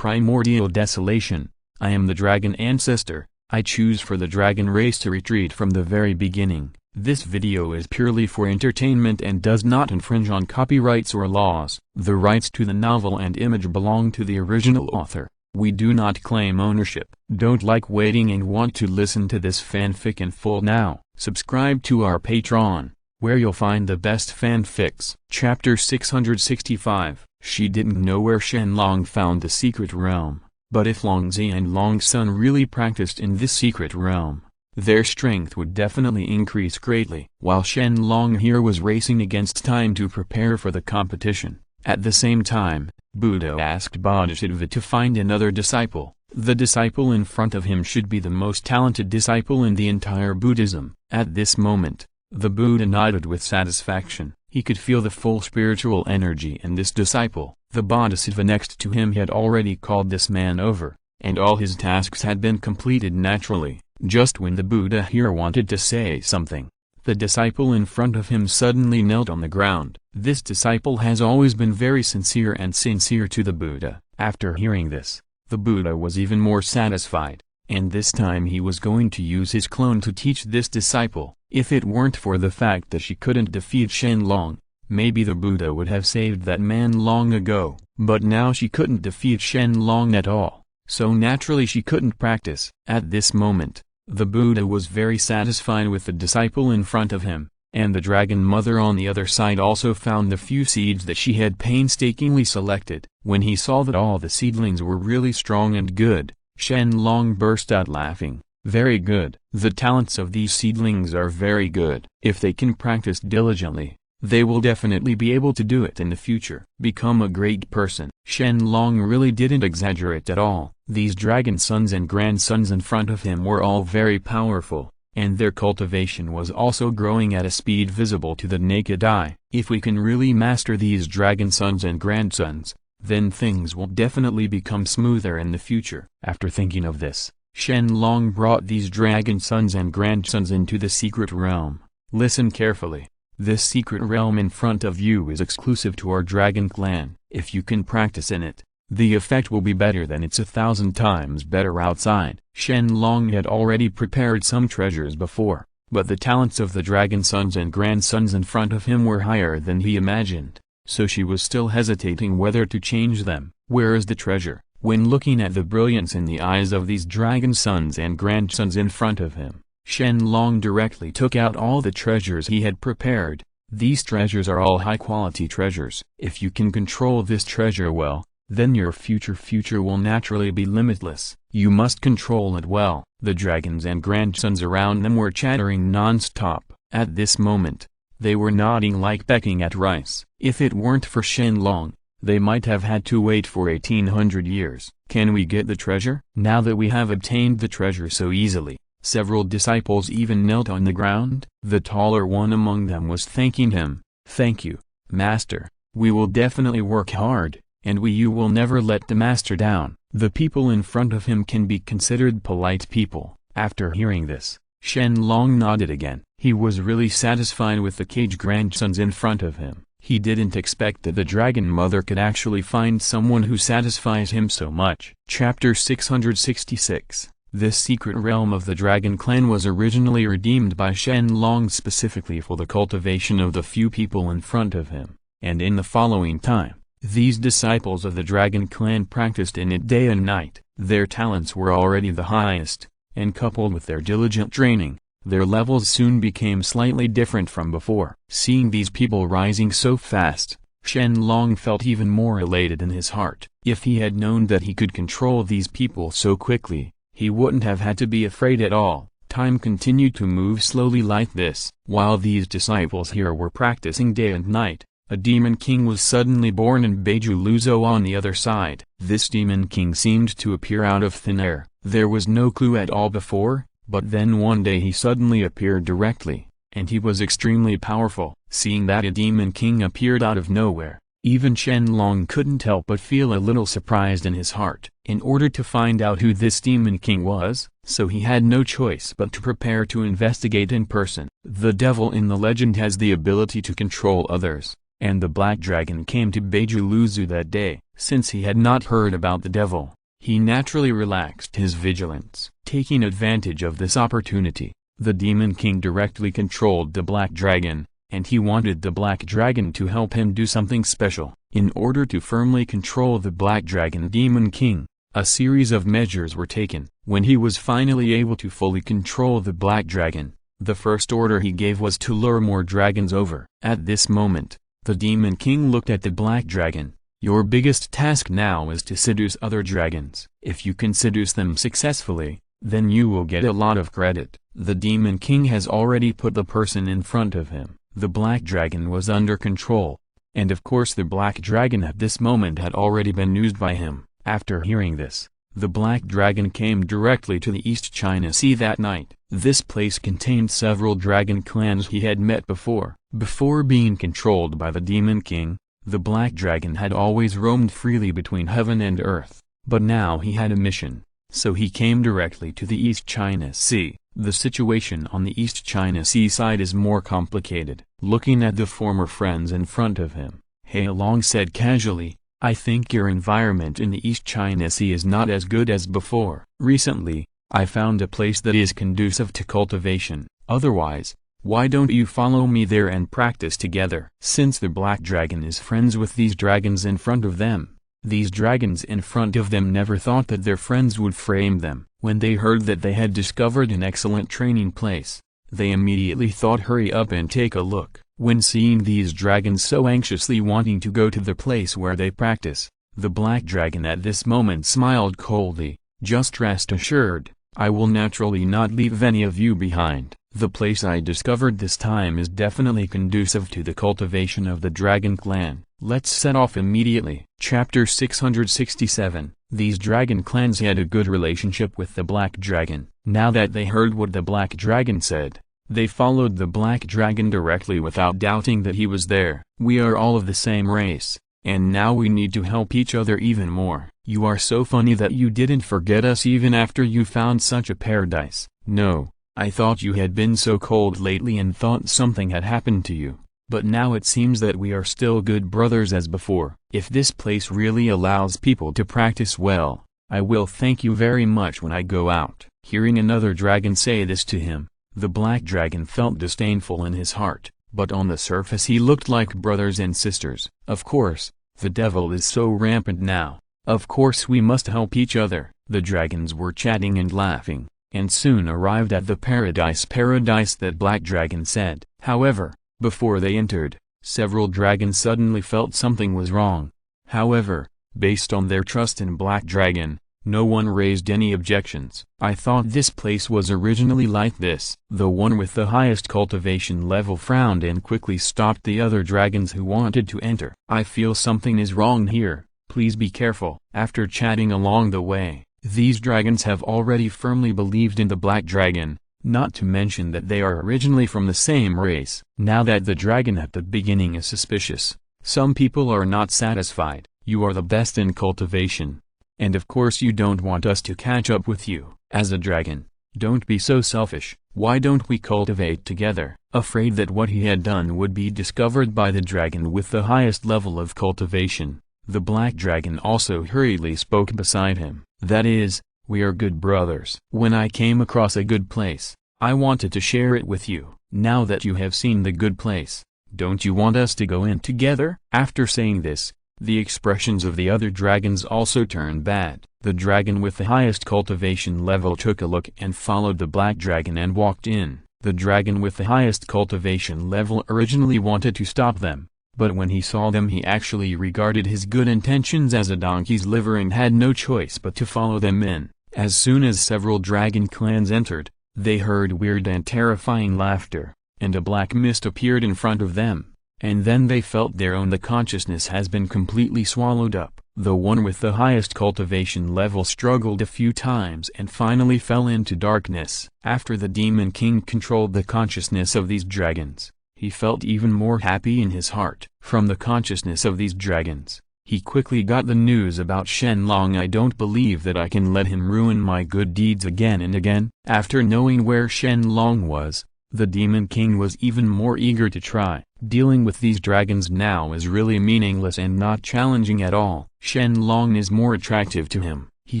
Primordial Desolation. I am the Dragon Ancestor. I choose for the dragon race to retreat from the very beginning. This video is purely for entertainment and does not infringe on copyrights or laws. The rights to the novel and image belong to the original author. We do not claim ownership. Don't like waiting and want to listen to this fanfic in full now? Subscribe to our Patreon, where you'll find the best fanfics. Chapter 665. She didn't know where Shen Long found the secret realm, but if Longzi and Longsun really practiced in this secret realm, their strength would definitely increase greatly. While Shen Long here was racing against time to prepare for the competition, at the same time, Buddha asked Bodhisattva to find another disciple. The disciple in front of him should be the most talented disciple in the entire Buddhism. At this moment, the Buddha nodded with satisfaction. He could feel the full spiritual energy in this disciple. The Bodhisattva next to him had already called this man over, and all his tasks had been completed naturally. Just when the Buddha here wanted to say something, the disciple in front of him suddenly knelt on the ground. This disciple has always been very sincere to the Buddha. After hearing this, the Buddha was even more satisfied, and this time he was going to use his clone to teach this disciple. If it weren't for the fact that she couldn't defeat Shen Long, maybe the Buddha would have saved that man long ago. But now she couldn't defeat Shen Long at all, so naturally she couldn't practice. At this moment, the Buddha was very satisfied with the disciple in front of him, and the Dragon Mother on the other side also found the few seeds that she had painstakingly selected. When he saw that all the seedlings were really strong and good, Shen Long burst out laughing. Very good. The talents of these seedlings are very good. If they can practice diligently, they will definitely be able to do it in the future. Become a great person. Shen Long really didn't exaggerate at all. These dragon sons and grandsons in front of him were all very powerful, and their cultivation was also growing at a speed visible to the naked eye. If we can really master these dragon sons and grandsons, then things will definitely become smoother in the future. After thinking of this, Shen Long brought these dragon sons and grandsons into the secret realm. Listen carefully. This secret realm in front of you is exclusive to our dragon clan. If you can practice in it, the effect will be better than it's 1,000 times better outside. Shen Long had already prepared some treasures before, but the talents of the dragon sons and grandsons in front of him were higher than he imagined, so she was still hesitating whether to change them. Where is the treasure? When looking at the brilliance in the eyes of these dragon sons and grandsons in front of him, Shen Long directly took out all the treasures he had prepared. These treasures are all high-quality treasures. If you can control this treasure well, then your future will naturally be limitless. You must control it well. The dragons and grandsons around them were chattering non-stop. At this moment, they were nodding like pecking at rice. If it weren't for Shen Long, they might have had to wait for 1800 years. Can we get the treasure? Now that we have obtained the treasure so easily, several disciples even knelt on the ground. The taller one among them was thanking him. Thank you, Master. We will definitely work hard, and you will never let the Master down. The people in front of him can be considered polite people. After hearing this, Shen Long nodded again. He was really satisfied with the cage grandsons in front of him. He didn't expect that the Dragon Mother could actually find someone who satisfies him so much. Chapter 666. This secret realm of the Dragon Clan was originally redeemed by Shen Long specifically for the cultivation of the few people in front of him, and in the following time, these disciples of the Dragon Clan practiced in it day and night. Their talents were already the highest, and coupled with their diligent training, their levels soon became slightly different from before. Seeing these people rising so fast, Shen Long felt even more elated in his heart. If he had known that he could control these people so quickly, he wouldn't have had to be afraid at all. Time continued to move slowly like this. While these disciples here were practicing day and night, a demon king was suddenly born in Beiju Luzo on the other side. This demon king seemed to appear out of thin air. There was no clue at all before, but then one day he suddenly appeared directly, and he was extremely powerful. Seeing that a demon king appeared out of nowhere, even Shen Long couldn't help but feel a little surprised in his heart. In order to find out who this demon king was, so he had no choice but to prepare to investigate in person. The devil in the legend has the ability to control others, And the black dragon came to Beijuluzu that day. Since he had not heard about the devil, he naturally relaxed his vigilance. Taking advantage of this opportunity, the Demon King directly controlled the black dragon, and he wanted the black dragon to help him do something special. In order to firmly control the black dragon Demon King, a series of measures were taken. When he was finally able to fully control the black dragon, the first order he gave was to lure more dragons over. At this moment, the Demon King looked at the black dragon. Your biggest task now is to seduce other dragons. If you can seduce them successfully, then you will get a lot of credit. The Demon King has already put the person in front of him. The black dragon was under control, and of course the black dragon at this moment had already been used by him. After hearing this, the black dragon came directly to the East China Sea that night. This place contained several dragon clans he had met before. Before being controlled by the Demon King, the black dragon had always roamed freely between heaven and earth, but now he had a mission, so he came directly to the East China Sea. The situation on the East China Sea side is more complicated. Looking at the former friends in front of him, He Long said casually, I think your environment in the East China Sea is not as good as before. Recently, I found a place that is conducive to cultivation. Otherwise, why don't you follow me there and practice together? Since the black dragon is friends with these dragons in front of them, these dragons in front of them never thought that their friends would frame them. When they heard that they had discovered an excellent training place, they immediately thought hurry up and take a look. When seeing these dragons so anxiously wanting to go to the place where they practice, the black dragon at this moment smiled coldly. Just rest assured, I will naturally not leave any of you behind. The place I discovered this time is definitely conducive to the cultivation of the dragon clan. Let's set off immediately. Chapter 667. These dragon clans had a good relationship with the black dragon. Now that they heard what the black dragon said, they followed the black dragon directly without doubting that he was there. We are all of the same race, and now we need to help each other even more. You are so funny that you didn't forget us even after you found such a paradise. No, I thought you had been so cold lately and thought something had happened to you. But now it seems that we are still good brothers as before. If this place really allows people to practice well, I will thank you very much when I go out. Hearing another dragon say this to him, the black dragon felt disdainful in his heart, but on the surface he looked like brothers and sisters. Of course, the devil is so rampant now. Of course we must help each other. The dragons were chatting and laughing, and soon arrived at the paradise that black dragon said. However, before they entered, several dragons suddenly felt something was wrong. However, based on their trust in black dragon, no one raised any objections. I thought this place was originally like this. The one with the highest cultivation level frowned and quickly stopped the other dragons who wanted to enter. I feel something is wrong here, please be careful. After chatting along the way, these dragons have already firmly believed in the black dragon, not to mention that they are originally from the same race. Now that the dragon at the beginning is suspicious, some people are not satisfied. You are the best in cultivation, and of course you don't want us to catch up with you. As a dragon, don't be so selfish. Why don't we cultivate together? Afraid that what he had done would be discovered by the dragon with the highest level of cultivation, the black dragon also hurriedly spoke beside him. That is, we are good brothers. When I came across a good place, I wanted to share it with you. Now that you have seen the good place, don't you want us to go in together? After saying this, the expressions of the other dragons also turned bad. The dragon with the highest cultivation level took a look and followed the black dragon and walked in. The dragon with the highest cultivation level originally wanted to stop them, but when he saw them he actually regarded his good intentions as a donkey's liver and had no choice but to follow them in. As soon as several dragon clans entered, they heard weird and terrifying laughter, and a black mist appeared in front of them, and then they felt their own consciousness has been completely swallowed up. The one with the highest cultivation level struggled a few times and finally fell into darkness. After the Demon King controlled the consciousness of these dragons, he felt even more happy in his heart. From the consciousness of these dragons, he quickly got the news about Shen Long. I don't believe that I can let him ruin my good deeds again and again. After knowing where Shen Long was, the Demon King was even more eager to try. Dealing with these dragons now is really meaningless and not challenging at all. Shen Long is more attractive to him. He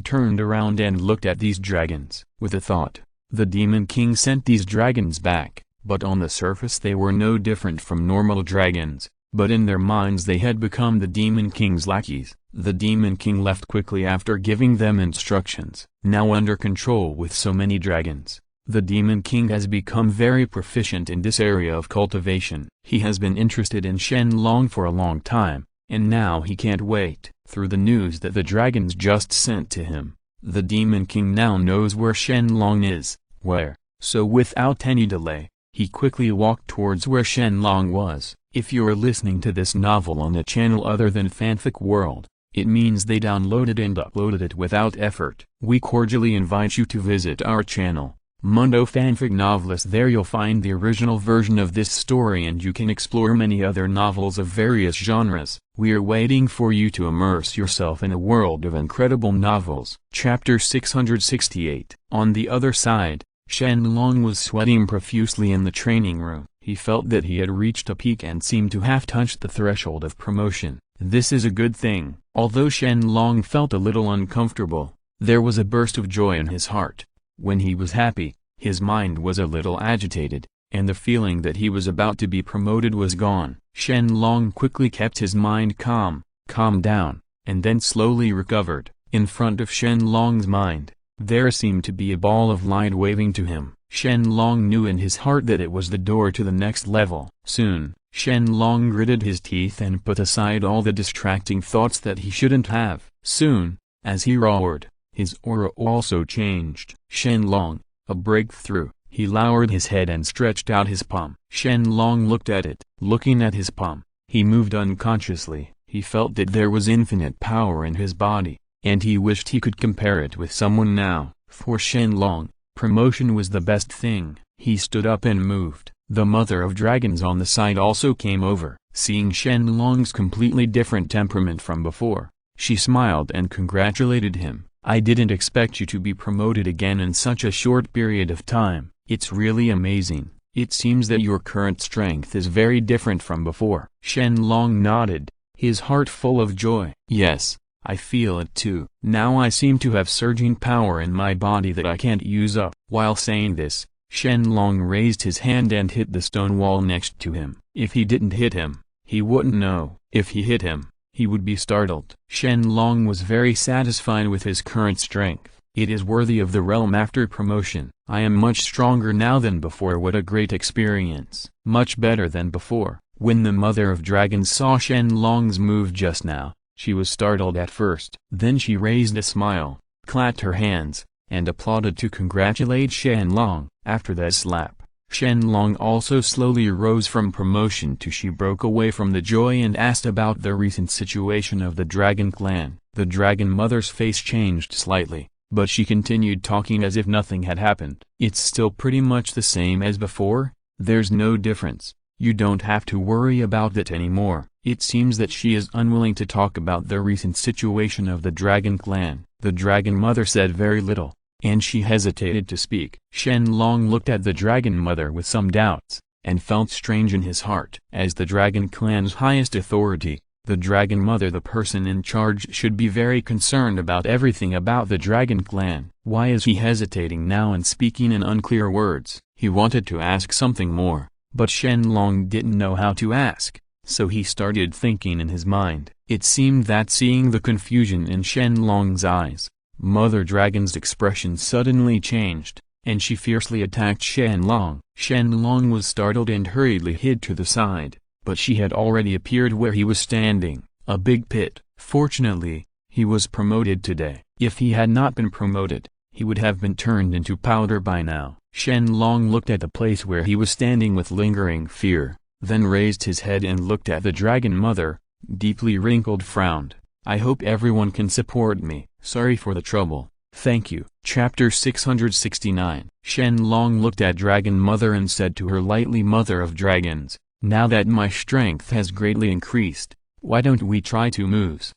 turned around and looked at these dragons with a thought. The Demon King sent these dragons back, but on the surface they were no different from normal dragons, but in their minds they had become the Demon King's lackeys. The Demon King left quickly after giving them instructions. Now under control with so many dragons, the Demon King has become very proficient in this area of cultivation. He has been interested in Shen Long for a long time, and now he can't wait. Through the news that the dragons just sent to him, the Demon King now knows where Shen Long is. Where? So without any delay, he quickly walked towards where Shen Long was. If you're listening to this novel on a channel other than Fanfic World, it means they downloaded and uploaded it without effort. We cordially invite you to visit our channel, Mundo Fanfic Novelist. There you'll find the original version of this story and you can explore many other novels of various genres. We are waiting for you to immerse yourself in a world of incredible novels. Chapter 668. On the other side, Shen Long was sweating profusely in the training room. He felt that he had reached a peak and seemed to have touched the threshold of promotion. This is a good thing. Although Shen Long felt a little uncomfortable, there was a burst of joy in his heart. When he was happy, his mind was a little agitated, and the feeling that he was about to be promoted was gone. Shen Long quickly kept his mind calmed down, and then slowly recovered. In front of Shen Long's mind, there seemed to be a ball of light waving to him. Shen Long knew in his heart that it was the door to the next level. Soon, Shen Long gritted his teeth and put aside all the distracting thoughts that he shouldn't have. Soon, as he roared, his aura also changed. Shen Long, a breakthrough. He lowered his head and stretched out his palm. Shen Long looked at it. Looking at his palm, he moved unconsciously. He felt that there was infinite power in his body, and he wished he could compare it with someone now. For Shen Long, promotion was the best thing. He stood up and moved. The mother of dragons on the side also came over. Seeing Shen Long's completely different temperament from before, she smiled and congratulated him. I didn't expect you to be promoted again in such a short period of time. It's really amazing. It seems that your current strength is very different from before. Shen Long nodded, his heart full of joy. Yes, I feel it too. Now I seem to have surging power in my body that I can't use up. While saying this, Shen Long raised his hand and hit the stone wall next to him. If he didn't hit him, he wouldn't know. If he hit him, he would be startled. Shen Long was very satisfied with his current strength. It is worthy of the realm after promotion. I am much stronger now than before. What a great experience. Much better than before. When the mother of dragons saw Shen Long's move just now, she was startled at first. Then she raised a smile, clapped her hands, and applauded to congratulate Shen Long. After that slap, Shen Long also slowly rose from promotion to she broke away from the joy and asked about the recent situation of the dragon clan. The dragon mother's face changed slightly, but she continued talking as if nothing had happened. It's still pretty much the same as before, there's no difference. You don't have to worry about that anymore. It seems that she is unwilling to talk about the recent situation of the dragon clan. The dragon mother said very little, and she hesitated to speak. Shen Long looked at the dragon mother with some doubts, and felt strange in his heart. As the dragon clan's highest authority, the dragon mother, the person in charge, should be very concerned about everything about the dragon clan. Why is he hesitating now and speaking in unclear words? He wanted to ask something more, but Shen Long didn't know how to ask, so he started thinking in his mind. It seemed that seeing the confusion in Shen Long's eyes, Mother Dragon's expression suddenly changed, and she fiercely attacked Shen Long. Shen Long was startled and hurriedly hid to the side, but she had already appeared where he was standing, a big pit. Fortunately, he was promoted today. If he had not been promoted, he would have been turned into powder by now. Shen Long looked at the place where he was standing with lingering fear, then raised his head and looked at the dragon mother, deeply wrinkled frowned. I hope everyone can support me. Sorry for the trouble. Thank you. Chapter 669. Shen Long looked at Dragon Mother and said to her lightly, Mother of Dragons, now that my strength has greatly increased, why don't we try 2 moves?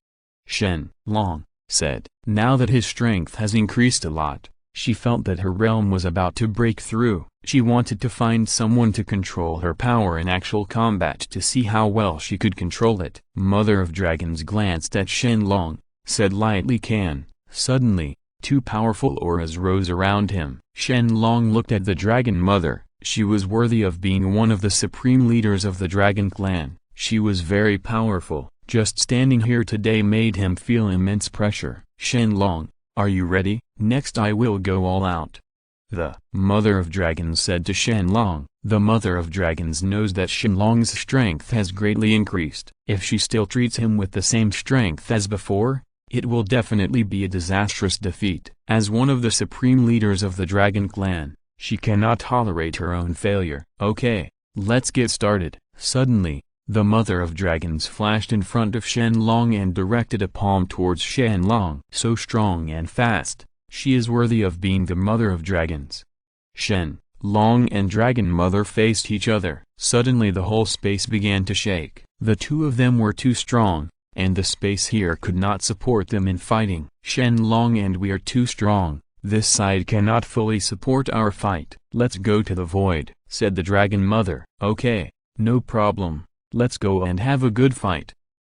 Shen Long said, now that his strength has increased a lot, She felt that her realm was about to break through. She wanted to find someone to control her power in actual combat to see how well she could control it. Mother of Dragons glanced at Shen Long, said lightly, "Can." Suddenly, two powerful auras rose around him. Shen Long looked at the Dragon Mother. She was worthy of being one of the supreme leaders of the Dragon Clan. She was very powerful. Just standing here today made him feel immense pressure. "Shen Long, are you ready? Next I will go all out." The Mother of Dragons said to Shen Long. The Mother of Dragons knows that Shen Long's strength has greatly increased. If she still treats him with the same strength as before, it will definitely be a disastrous defeat. As one of the supreme leaders of the Dragon Clan, she cannot tolerate her own failure. "Okay, let's get started." Suddenly, the Mother of Dragons flashed in front of Shen Long and directed a palm towards Shen Long. So strong and fast, she is worthy of being the Mother of Dragons. Shen Long and Dragon Mother faced each other. Suddenly the whole space began to shake. The two of them were too strong, and the space here could not support them in fighting. "Shen Long and we are too strong. This side cannot fully support our fight. Let's go to the void," said the Dragon Mother. "Okay, no problem. Let's go and have a good fight,"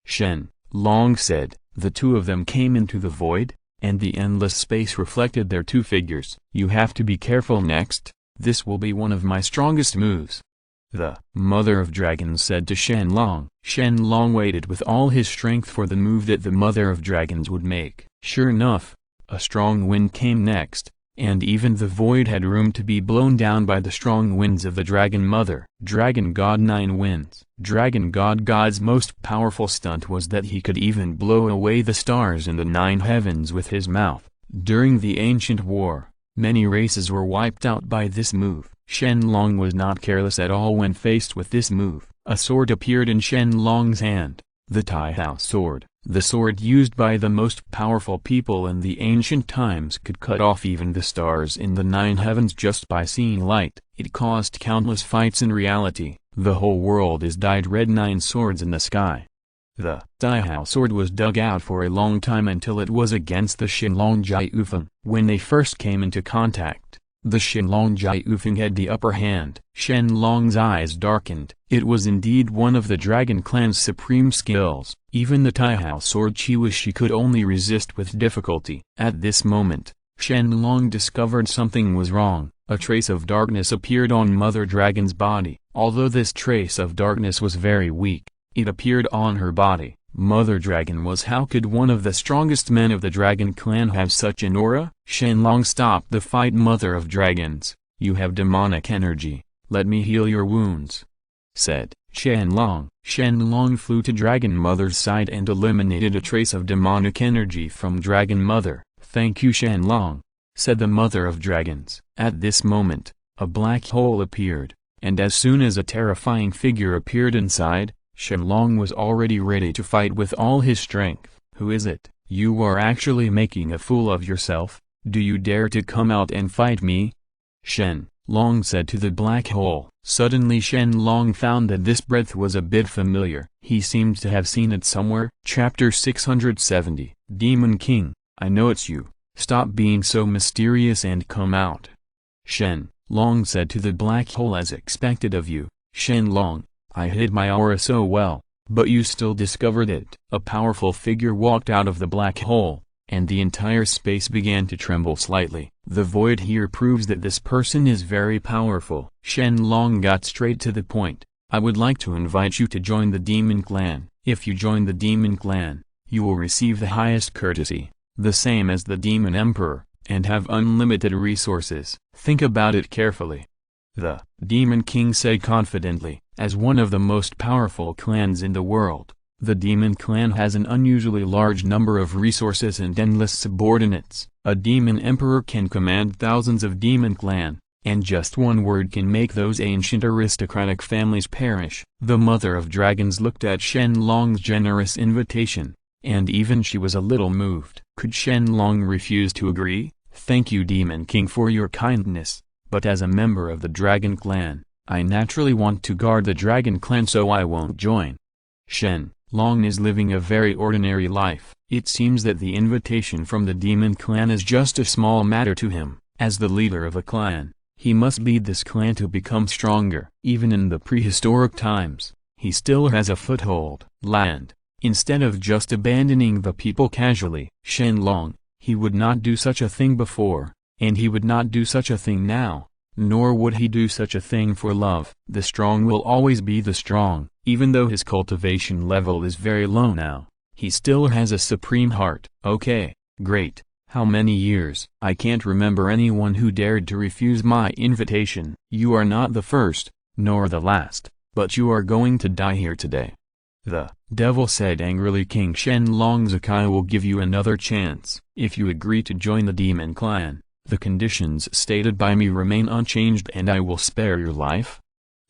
Shen Long said. The two of them came into the void, and the endless space reflected their two figures. "You have to be careful next. This will be one of my strongest moves," the Mother of Dragons said to Shen Long. Shen Long waited with all his strength for the move that the Mother of Dragons would make. Sure enough, a strong wind came next, and even the void had room to be blown down by the strong winds of the Dragon Mother. Dragon God 9 Winds. Dragon God's most powerful stunt was that he could even blow away the stars in the 9 heavens with his mouth. During the ancient war, many races were wiped out by this move. Shen Long was not careless at all when faced with this move. A sword appeared in Shen Long's hand, the Taihao sword. The sword used by the most powerful people in the ancient times could cut off even the stars in the 9 heavens just by seeing light. It caused countless fights in reality. The whole world is dyed red. 9 swords in the sky. The Taihao sword was dug out for a long time until it was against the Shen Long Jiufeng. When they first came into contact, the Shen Long Jiufeng had the upper hand. Shen Long's eyes darkened. It was indeed one of the Dragon Clan's supreme skills. Even the Taihao sword she could only resist with difficulty. At this moment, Shen Long discovered something was wrong. A trace of darkness appeared on Mother Dragon's body. Although this trace of darkness was very weak, it appeared on her body. Mother Dragon was. How could one of the strongest men of the Dragon Clan have such an aura? Shen Long stopped the fight. "Mother of Dragons, you have demonic energy. Let me heal your wounds," said Shen Long. Shen Long flew to Dragon Mother's side and eliminated a trace of demonic energy from Dragon Mother. "Thank you, Shen Long," said the Mother of Dragons. At this moment, a black hole appeared, and as soon as a terrifying figure appeared inside, Shen Long was already ready to fight with all his strength. "Who is it? You are actually making a fool of yourself. Do you dare to come out and fight me?" Shen Long said to the black hole. Suddenly Shen Long found that this breath was a bit familiar. He seemed to have seen it somewhere. Chapter 670. Demon King, I know it's you. Stop being so mysterious and come out. Shen Long said to the black hole. "As expected of you, Shen Long. I hid my aura so well, but you still discovered it." A powerful figure walked out of the black hole, and the entire space began to tremble slightly. The void here proves that this person is very powerful. Shen Long got straight to the point. "I would like to invite you to join the Demon Clan. If you join the Demon Clan, you will receive the highest courtesy, the same as the Demon Emperor, and have unlimited resources. Think about it carefully," the Demon King said confidently. As one of the most powerful clans in the world, the Demon Clan has an unusually large number of resources and endless subordinates. A Demon Emperor can command thousands of Demon Clan, and just one word can make those ancient aristocratic families perish. The Mother of Dragons looked at Shen Long's generous invitation, and even she was a little moved. Could Shen Long refuse to agree? "Thank you, Demon King, for your kindness, but as a member of the Dragon Clan, I naturally want to guard the Dragon Clan, so I won't join." Shen Long is living a very ordinary life. It seems that the invitation from the Demon Clan is just a small matter to him. As the leader of a clan, he must lead this clan to become stronger. Even in the prehistoric times, he still has a foothold. Land. Instead of just abandoning the people casually. Shen Long, he would not do such a thing before, and he would not do such a thing now, nor would he do such a thing for love. The strong will always be the strong. Even though his cultivation level is very low now, he still has a supreme heart. Okay, great. How many years? I can't remember anyone who dared to refuse my invitation. You are not the first, nor the last, but you are going to die here today. The devil said angrily. King Shen Long Zakai will give you another chance. If you agree to join the demon clan, the conditions stated by me remain unchanged and I will spare your life.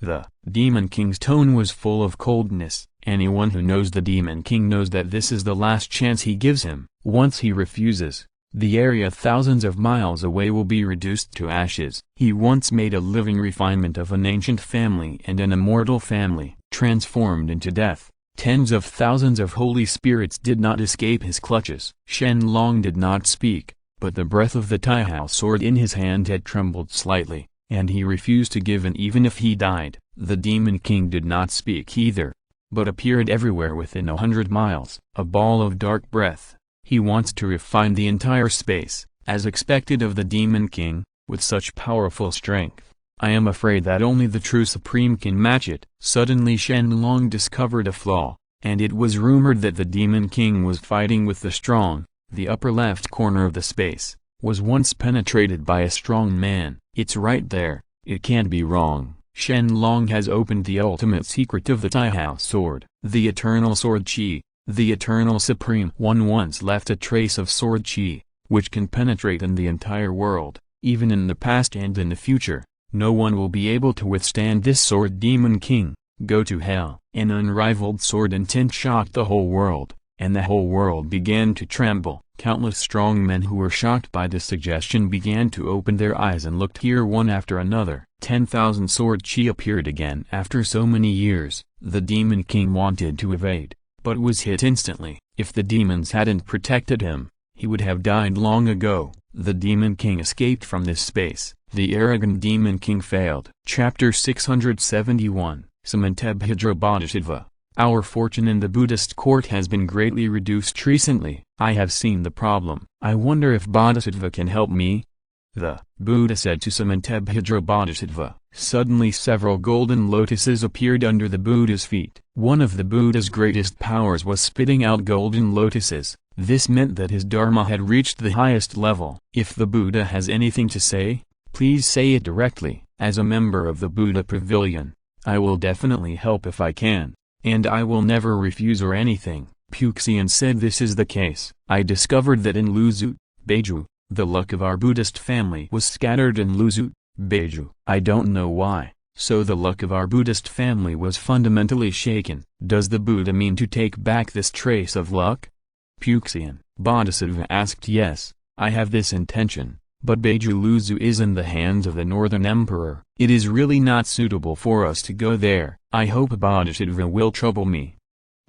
The Demon King's tone was full of coldness. Anyone who knows the Demon King knows that this is the last chance he gives him. Once he refuses, the area thousands of miles away will be reduced to ashes. He once made a living refinement of an ancient family and an immortal family, transformed into death. Tens of thousands of holy spirits did not escape his clutches. Shen Long did not speak, but the breath of the Taihao sword in his hand had trembled slightly, and he refused to give in even if he died. The Demon King did not speak either, but appeared everywhere within 100 miles, a ball of dark breath. He wants to refine the entire space, as expected of the Demon King, with such powerful strength. I am afraid that only the true Supreme can match it. Suddenly Shen Long discovered a flaw, and it was rumored that the Demon King was fighting with the strong. The upper left corner of the space was once penetrated by a strong man. It's right there, it can't be wrong. Shen Long has opened the ultimate secret of the Taihao sword. The eternal sword chi, the eternal supreme one once left a trace of sword chi, which can penetrate in the entire world, even in the past and in the future. No one will be able to withstand this sword. Demon King, go to hell. An unrivaled sword intent shocked the whole world, and the whole world began to tremble. Countless strong men who were shocked by this suggestion began to open their eyes and looked here one after another. 10,000 sword chi appeared again after so many years. The Demon King wanted to evade, but was hit instantly. If the demons hadn't protected him, he would have died long ago. The Demon King escaped from this space. The arrogant Demon King failed. Chapter 671, Samantebhidra Bodhisattva. Our fortune in the Buddhist court has been greatly reduced recently. I have seen the problem. I wonder if Bodhisattva can help me? The Buddha said to Samantebhidra Bodhisattva. Suddenly several golden lotuses appeared under the Buddha's feet. One of the Buddha's greatest powers was spitting out golden lotuses. This meant that his dharma had reached the highest level. If the Buddha has anything to say, please say it directly. As a member of the Buddha Pavilion, I will definitely help if I can, and I will never refuse or anything. Puxian said this is the case. I discovered that in Luzut, Beiju, the luck of our Buddhist family was scattered in Luzut, Beiju. I don't know why, so the luck of our Buddhist family was fundamentally shaken. Does the Buddha mean to take back this trace of luck? Puxian, Bodhisattva asked. Yes, I have this intention, but Beiju Luzu is in the hands of the Northern Emperor. It is really not suitable for us to go there. I hope Bodhisattva will trouble me.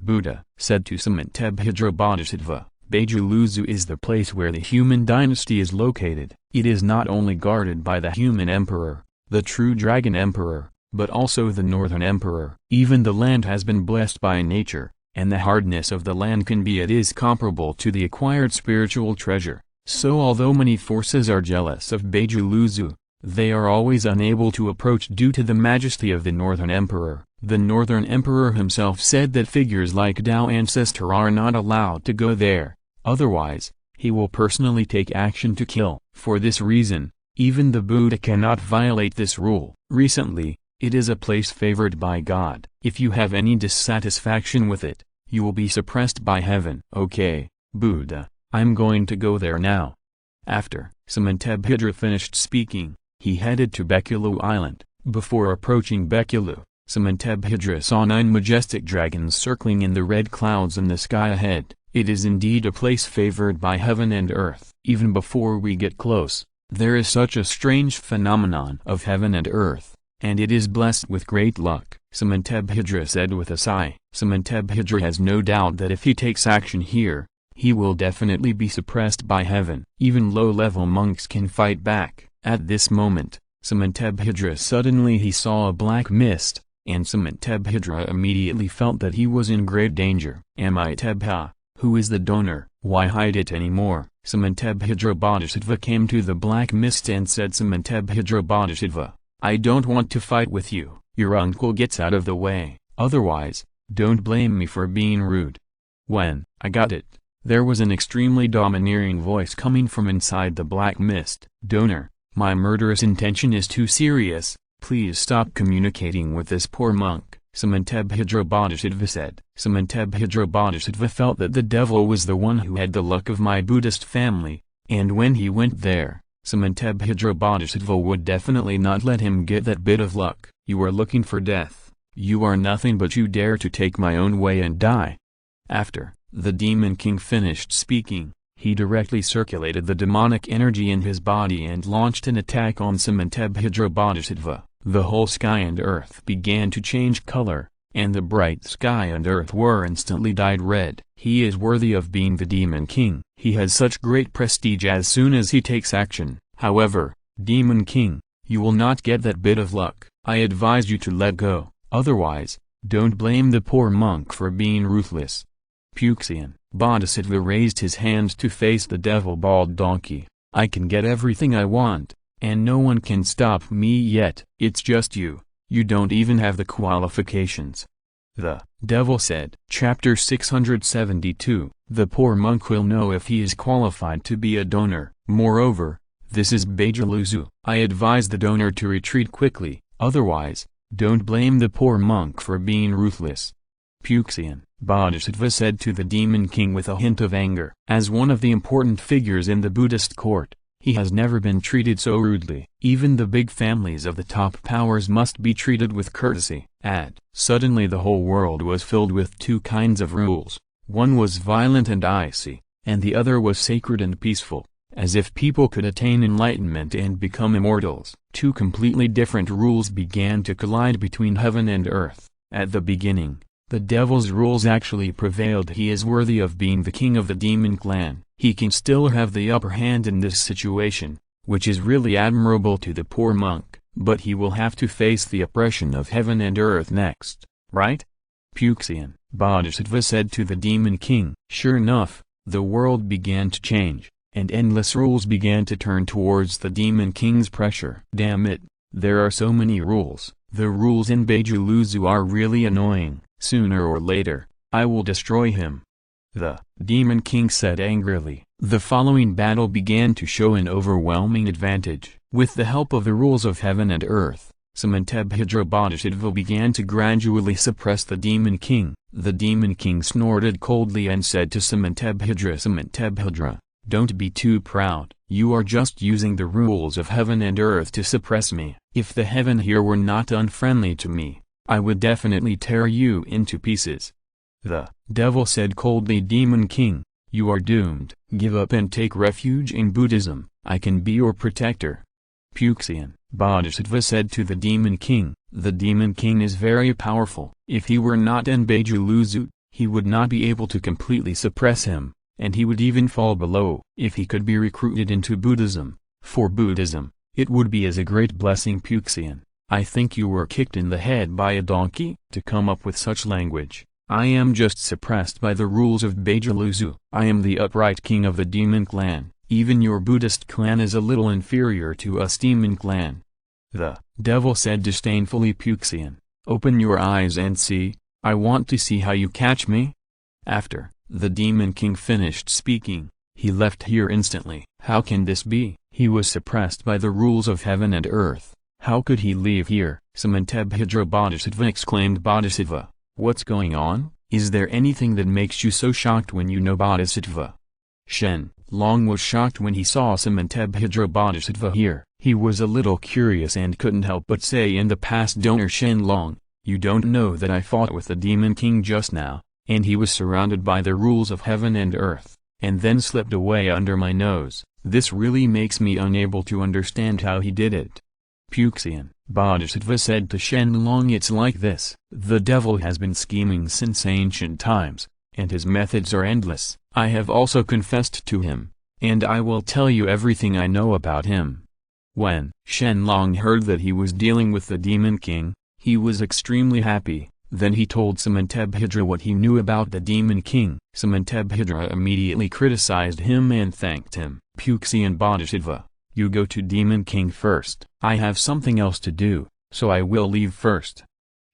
Buddha said to Samantebhidra Bodhisattva, Beiju Luzu is the place where the human dynasty is located. It is not only guarded by the human emperor, the true Dragon Emperor, but also the Northern Emperor. Even the land has been blessed by nature, and the hardness of the land can be it is comparable to the acquired spiritual treasure. So although many forces are jealous of Beiju Luzu, they are always unable to approach due to the majesty of the Northern Emperor. The Northern Emperor himself said that figures like Dragon Ancestor are not allowed to go there, otherwise, he will personally take action to kill. For this reason, even the Buddha cannot violate this rule. Recently, it is a place favored by God. If you have any dissatisfaction with it, you will be suppressed by heaven. Okay, Buddha, I'm going to go there now. After Samantebhidra finished speaking, he headed to Bekulu Island. Before approaching Bekulu, Samantebhidra saw 9 majestic dragons circling in the red clouds in the sky ahead. It is indeed a place favored by heaven and earth. Even before we get close, there is such a strange phenomenon of heaven and earth, and it is blessed with great luck. Samantebhidra said with a sigh. Samantebhidra has no doubt that if he takes action here, he will definitely be suppressed by heaven. Even low-level monks can fight back. At this moment, Sementebhidra suddenly he saw a black mist, and Sementebhidra immediately felt that he was in great danger. Amitabha, who is the donor? Why hide it anymore? Sementebhidra Bodhisattva came to the black mist and said, Sementebhidra Bodhisattva, I don't want to fight with you. Your uncle gets out of the way, otherwise, don't blame me for being rude. When I got it, there was an extremely domineering voice coming from inside the black mist. Donor, my murderous intention is too serious, please stop communicating with this poor monk, Sementebhidra Bodhisattva said. Sementebhidra Bodhisattva felt that the devil was the one who had the luck of my Buddhist family, and when he went there, Sementebhidra Bodhisattva would definitely not let him get that bit of luck. You are looking for death. You are nothing but you dare to take my own way and die. After the Demon King finished speaking, he directly circulated the demonic energy in his body and launched an attack on Sementebhidra Bodhisattva. The whole sky and earth began to change color, and the bright sky and earth were instantly dyed red. He is worthy of being the Demon King. He has such great prestige as soon as he takes action. However, Demon King, you will not get that bit of luck. I advise you to let go, otherwise, don't blame the poor monk for being ruthless. Puxian Bodhisattva raised his hands to face the devil-bald donkey. I can get everything I want, and no one can stop me yet. It's just you. You don't even have the qualifications. The devil said. Chapter 672. The poor monk will know if he is qualified to be a donor. Moreover, this is Beijiluzu. I advise the donor to retreat quickly, otherwise, don't blame the poor monk for being ruthless. Puxian Bodhisattva said to the Demon King with a hint of anger. As one of the important figures in the Buddhist court, he has never been treated so rudely. Even the big families of the top powers must be treated with courtesy. Suddenly the whole world was filled with two kinds of rules. One was violent and icy, and the other was sacred and peaceful, as if people could attain enlightenment and become immortals. Two completely different rules began to collide between heaven and earth. At the beginning, the devil's rules actually prevailed. He is worthy of being the king of the demon clan. He can still have the upper hand in this situation, which is really admirable to the poor monk, but he will have to face the oppression of heaven and earth next, right? Puxian Bodhisattva said to the Demon King. Sure enough, the world began to change, and endless rules began to turn towards the Demon King's pressure. Damn it, there are so many rules. The rules in Beijiluzu are really annoying. Sooner or later, I will destroy him. The Demon King said angrily. The following battle began to show an overwhelming advantage. With the help of the rules of heaven and earth, Sementebhidra Bodhisattva began to gradually suppress the Demon King. The Demon King snorted coldly and said to Sementebhidra, Sementebhidra, don't be too proud. You are just using the rules of heaven and earth to suppress me. If the heaven here were not unfriendly to me, I would definitely tear you into pieces. The devil said coldly, Demon King, you are doomed. Give up and take refuge in Buddhism. I can be your protector. Puxian Bodhisattva said to the Demon King. The Demon King is very powerful. If he were not in Beijiluzu, he would not be able to completely suppress him, and he would even fall below. If he could be recruited into Buddhism, for Buddhism, it would be as a great blessing. Puxian, I think you were kicked in the head by a donkey to come up with such language. I am just suppressed by the rules of Beijiluzu. I am the upright king of the demon clan. Even your Buddhist clan is a little inferior to us demon clan. The devil said disdainfully. Puxian, open your eyes and see. I want to see how you catch me. After the Demon King finished speaking, he left here instantly. How can this be? He was suppressed by the rules of heaven and earth. How could he leave here? Sementebhidra Bodhisattva exclaimed. Bodhisattva, what's going on? Is there anything that makes you so shocked when you know Bodhisattva? Shen Long was shocked when he saw Sementebhidra Bodhisattva here. He was a little curious and couldn't help but say, in the past, donor Shen Long, you don't know that I fought with the Demon King just now, and he was surrounded by the rules of heaven and earth, and then slipped away under my nose. This really makes me unable to understand how he did it. Puxian Bodhisattva said to Shen Long, it's like this. The devil has been scheming since ancient times, and his methods are endless. I have also confessed to him, and I will tell you everything I know about him." When Shen Long heard that he was dealing with the Demon King, he was extremely happy. Then he told Sementebhidra what he knew about the Demon King. Sementebhidra immediately criticized him and thanked him. "Puxian Bodhisattva, you go to Demon King first. I have something else to do, so I will leave first,"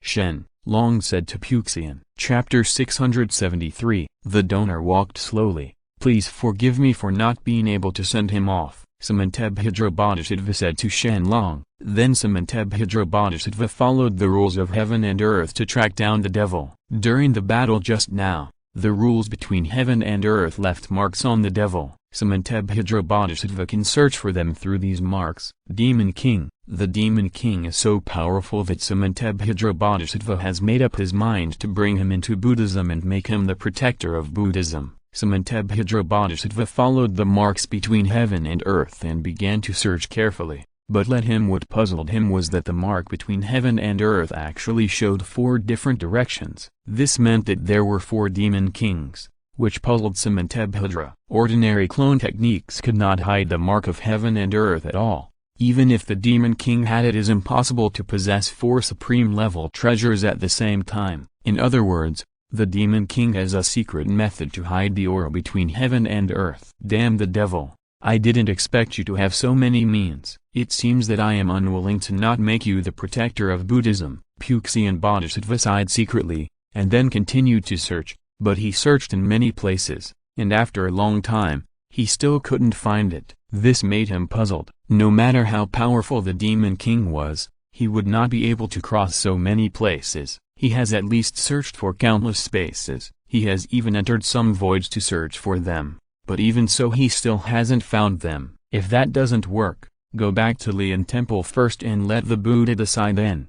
Shen Long said to Puxian. Chapter 673. The donor walked slowly. "Please forgive me for not being able to send him off," Sementebhidra Bodhisattva said to Shen Long. Then Sementebhidra Bodhisattva followed the rules of heaven and earth to track down the devil. During the battle just now, the rules between heaven and earth left marks on the devil. Sementebhidra Bodhisattva can search for them through these marks. Demon King. The Demon King is so powerful that Sementebhidra Bodhisattva has made up his mind to bring him into Buddhism and make him the protector of Buddhism. Sementebhidra Bodhisattva followed the marks between heaven and earth and began to search carefully. But what puzzled him was that the mark between heaven and earth actually showed 4 different directions. This meant that there were 4 demon kings, which puzzled Sementebhidra. Ordinary clone techniques could not hide the mark of heaven and earth at all. Even if the demon king had it, is impossible to possess 4 supreme level treasures at the same time. In other words, the demon king has a secret method to hide the aura between heaven and earth. Damn the devil. I didn't expect you to have so many means. It seems that I am unwilling to not make you the protector of Buddhism. Puxian Bodhisattva sighed secretly, and then continued to search, but he searched in many places, and after a long time, he still couldn't find it. This made him puzzled. No matter how powerful the Demon King was, he would not be able to cross so many places. He has at least searched for countless spaces. He has even entered some voids to search for them. But even so he still hasn't found them. If that doesn't work, go back to Lian Temple first and let the Buddha decide then.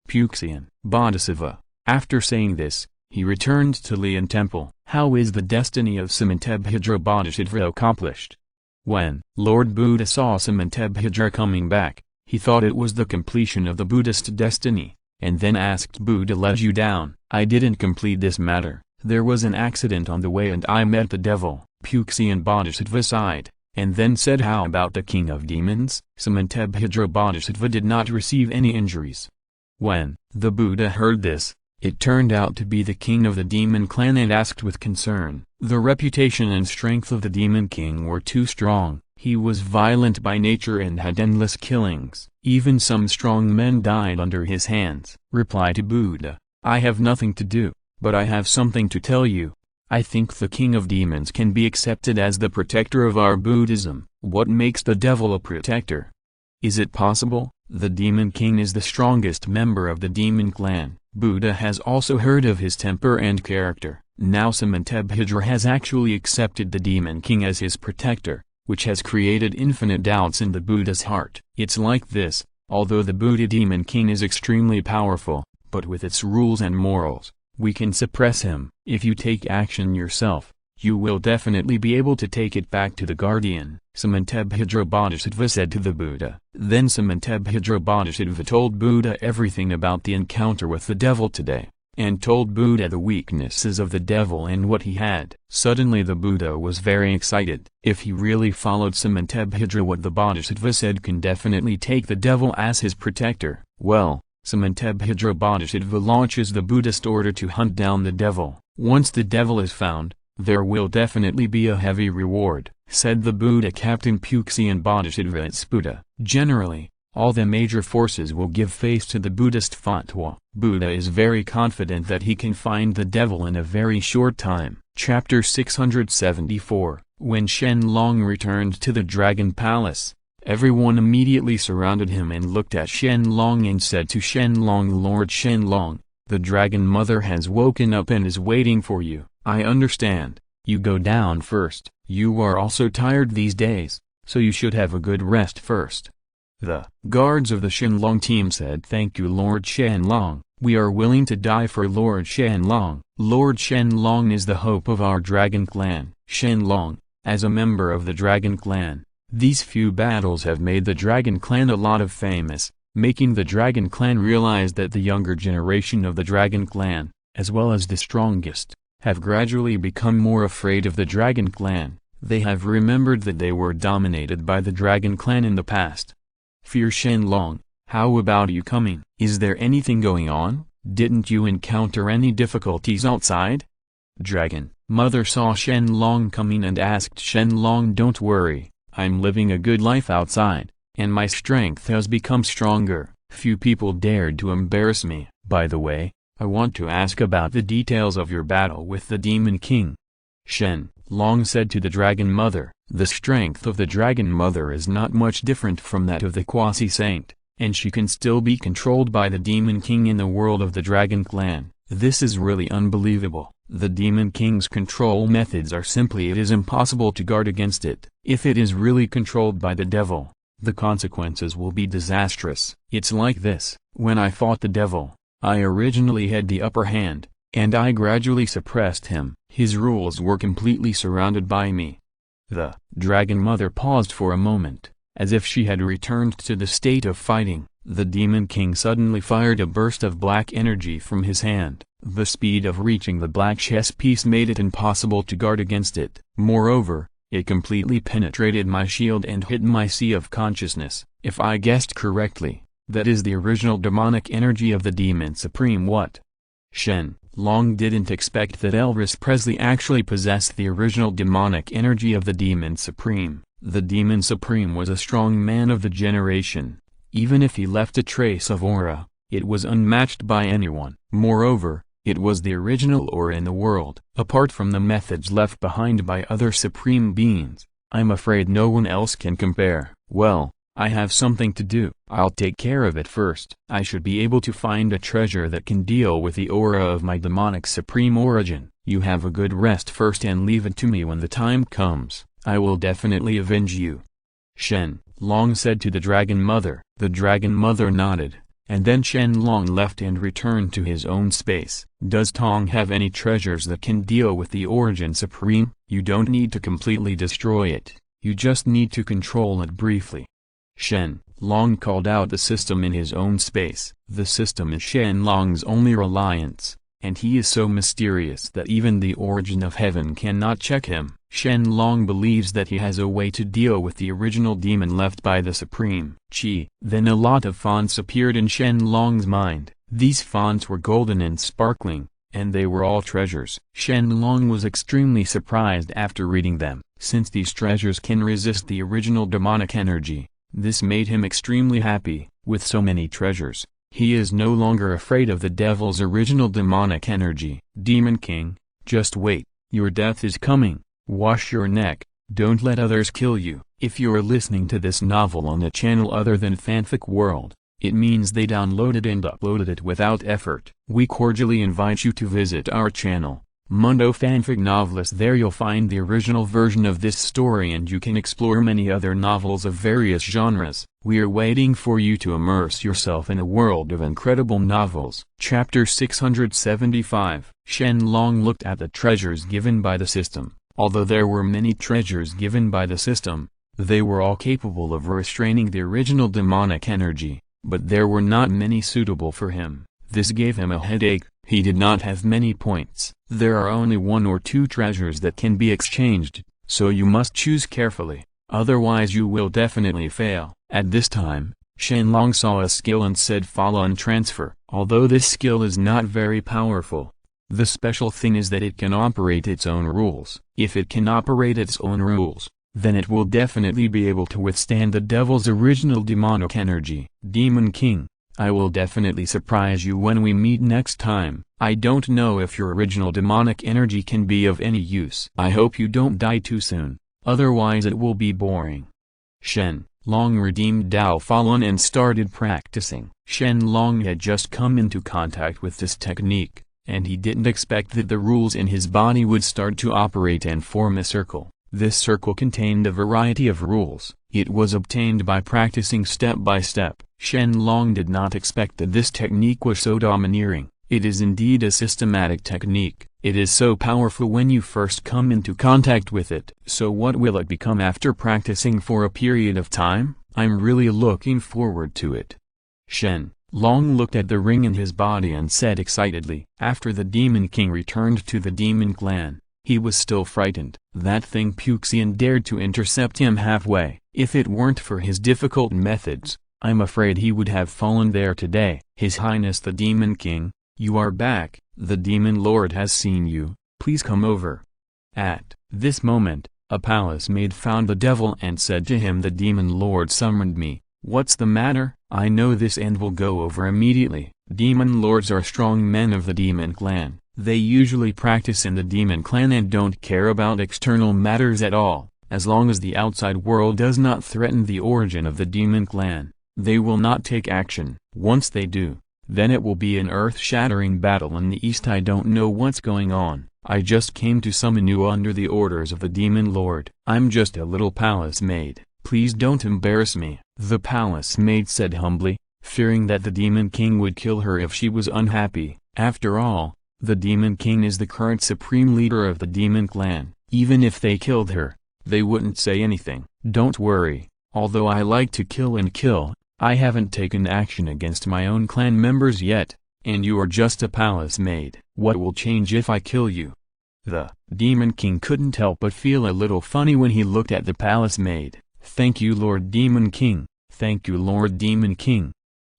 Puxian Bodhisattva. After saying this, he returned to Lian Temple. How is the destiny of Sementebhidra Bodhisattva accomplished? When Lord Buddha saw Sementebhidra coming back, he thought it was the completion of the Buddhist destiny, and then asked, "Buddha let you down?" "I didn't complete this matter. There was an accident on the way and I met the devil." Puxian Bodhisattva sighed, and then said, "How about the king of demons?" Sementebhidra Bodhisattva did not receive any injuries. When the Buddha heard this, it turned out to be the king of the demon clan and asked with concern. The reputation and strength of the demon king were too strong. He was violent by nature and had endless killings. Even some strong men died under his hands. Reply to Buddha, "I have nothing to do, but I have something to tell you. I think the king of demons can be accepted as the protector of our Buddhism." "What makes the devil a protector? Is it possible?" "The demon king is the strongest member of the demon clan. Buddha has also heard of his temper and character." Now Sementebhidra has actually accepted the demon king as his protector, which has created infinite doubts in the Buddha's heart. It's like this, although the Buddha demon king is extremely powerful, but with its rules and morals, we can suppress him. If you take action yourself, you will definitely be able to take it back to the guardian. Sementebhidra Bodhisattva said to the Buddha. Then Sementebhidra Bodhisattva told Buddha everything about the encounter with the devil today, and told Buddha the weaknesses of the devil and what he had. Suddenly the Buddha was very excited. If he really followed Sementebhidra, what the Bodhisattva said, can definitely take the devil as his protector. Well, Sementebhidra Bodhisattva launches the Buddhist order to hunt down the devil. Once the devil is found, there will definitely be a heavy reward, said the Buddha Captain Puxian Bodhisattva at Sputa. Generally, all the major forces will give face to the Buddhist fatwa. Buddha is very confident that he can find the devil in a very short time. Chapter 674. When Shen Long returned to the Dragon Palace, everyone immediately surrounded him and looked at Shen Long and said to Shen Long, "Lord Shen Long, the Dragon Mother has woken up and is waiting for you." "I understand. You go down first. You are also tired these days, so you should have a good rest first." The guards of the Shen Long team said, "Thank you, Lord Shen Long. We are willing to die for Lord Shen Long." Lord Shen Long is the hope of our Dragon Clan. Shen Long, as a member of the Dragon Clan, these few battles have made the Dragon Clan a lot of famous, making the Dragon Clan realize that the younger generation of the Dragon Clan, as well as the strongest, have gradually become more afraid of the Dragon Clan. They have remembered that they were dominated by the Dragon Clan in the past. Fear Shen Long, how about you coming? Is there anything going on? Didn't you encounter any difficulties outside? Dragon Mother saw Shen Long coming and asked Shen Long, don't worry, I'm living a good life outside, and my strength has become stronger. Few people dared to embarrass me. By the way, I want to ask about the details of your battle with the Demon King. Shen Long said to the Dragon Mother, the strength of the Dragon Mother is not much different from that of the quasi-saint, and she can still be controlled by the Demon King in the world of the Dragon Clan. This is really unbelievable. The Demon King's control methods are simply it is impossible to guard against it. If it is really controlled by the devil, the consequences will be disastrous. It's like this, when I fought the devil, I originally had the upper hand, and I gradually suppressed him. His rules were completely surrounded by me. The Dragon Mother paused for a moment, as if she had returned to the state of fighting. The Demon King suddenly fired a burst of black energy from his hand. The speed of reaching the black chess piece made it impossible to guard against it. Moreover, it completely penetrated my shield and hit my sea of consciousness. If I guessed correctly, that is the original demonic energy of the Demon Supreme. What? Shen Long didn't expect that Elvis Presley actually possessed the original demonic energy of the Demon Supreme. The Demon Supreme was a strong man of the generation. Even if he left a trace of aura, it was unmatched by anyone. Moreover, it was the original aura in the world. Apart from the methods left behind by other supreme beings, I'm afraid no one else can compare. Well, I have something to do. I'll take care of it first. I should be able to find a treasure that can deal with the aura of my demonic supreme origin. You have a good rest first and leave it to me when the time comes. I will definitely avenge you. Shen Long said to the Dragon Mother. The Dragon Mother nodded, and then Shen Long left and returned to his own space. Does Tong have any treasures that can deal with the Origin Supreme? You don't need to completely destroy it, you just need to control it briefly. Shen Long called out the system in his own space. The system is Shen Long's only reliance, and he is so mysterious that even the origin of heaven cannot check him. Shen Long believes that he has a way to deal with the original demon left by the Supreme Chi. Then a lot of fonts appeared in Shen Long's mind. These fonts were golden and sparkling, and they were all treasures. Shen Long was extremely surprised after reading them. Since these treasures can resist the original demonic energy, this made him extremely happy. With so many treasures, he is no longer afraid of the devil's original demonic energy. Demon King, just wait, your death is coming. Wash your neck, don't let others kill you. If you're listening to this novel on a channel other than Fanfic World, it means they downloaded and uploaded it without effort. We cordially invite you to visit our channel, Mundo Fanfic Novelist. There you'll find the original version of this story and you can explore many other novels of various genres. We are waiting for you to immerse yourself in a world of incredible novels. Chapter 675. Shen Long looked at the treasures given by the system. Although there were many treasures given by the system, they were all capable of restraining the original demonic energy, but there were not many suitable for him. This gave him a headache. He did not have many points. There are only 1 or 2 treasures that can be exchanged, so you must choose carefully, otherwise you will definitely fail. At this time, Shen Long saw a skill and said follow and transfer. Although this skill is not very powerful, the special thing is that it can operate its own rules. If it can operate its own rules, then it will definitely be able to withstand the devil's original demonic energy. Demon King, I will definitely surprise you when we meet next time. I don't know if your original demonic energy can be of any use. I hope you don't die too soon, otherwise it will be boring. Shen Long redeemed Dao Falun and started practicing. Shen Long had just come into contact with this technique, and he didn't expect that the rules in his body would start to operate and form a circle. This circle contained a variety of rules. It was obtained by practicing step by step. Shen Long did not expect that this technique was so domineering. It is indeed a systematic technique. It is so powerful when you first come into contact with it. So what will it become after practicing for a period of time? I'm really looking forward to it. Shen Long looked at the ring in his body and said excitedly. After the Demon King returned to the Demon Clan, he was still frightened. That thing Puxian dared to intercept him halfway. If it weren't for his difficult methods, I'm afraid he would have fallen there today. His Highness the Demon King, you are back. The Demon Lord has seen you. Please come over. At this moment, a palace maid found the devil and said to him, the Demon Lord summoned me. What's the matter? I know this and will go over immediately. Demon Lords are strong men of the Demon Clan. They usually practice in the Demon Clan and don't care about external matters at all. As long as the outside world does not threaten the origin of the Demon Clan, they will not take action. Once they do, then it will be an earth-shattering battle in the east. I don't know what's going on. I just came to summon you under the orders of the Demon Lord. I'm just a little palace maid. Please don't embarrass me. The palace maid said humbly, fearing that the Demon King would kill her if she was unhappy. After all, the Demon King is the current supreme leader of the Demon Clan. Even if they killed her, they wouldn't say anything. Don't worry, although I like to kill and kill, I haven't taken action against my own clan members yet, and you are just a palace maid. What will change if I kill you? The Demon King couldn't help but feel a little funny when he looked at the palace maid. Thank you, Lord Demon King. Thank you, Lord Demon King.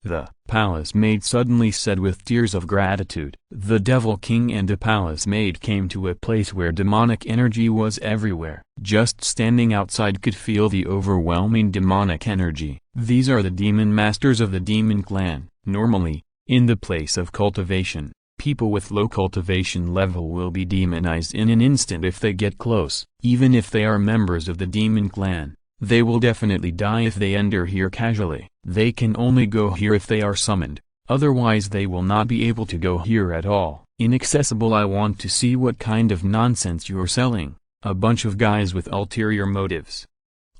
The palace maid suddenly said with tears of gratitude. The Devil King and the palace maid came to a place where demonic energy was everywhere. Just standing outside could feel the overwhelming demonic energy. These are the demon masters of the Demon Clan. Normally, in the place of cultivation, people with low cultivation level will be demonized in an instant if they get close. Even if they are members of the Demon Clan, they will definitely die if they enter here casually. They can only go here if they are summoned, otherwise they will not be able to go here at all. Inaccessible. I want to see what kind of nonsense you're selling. A bunch of guys with ulterior motives.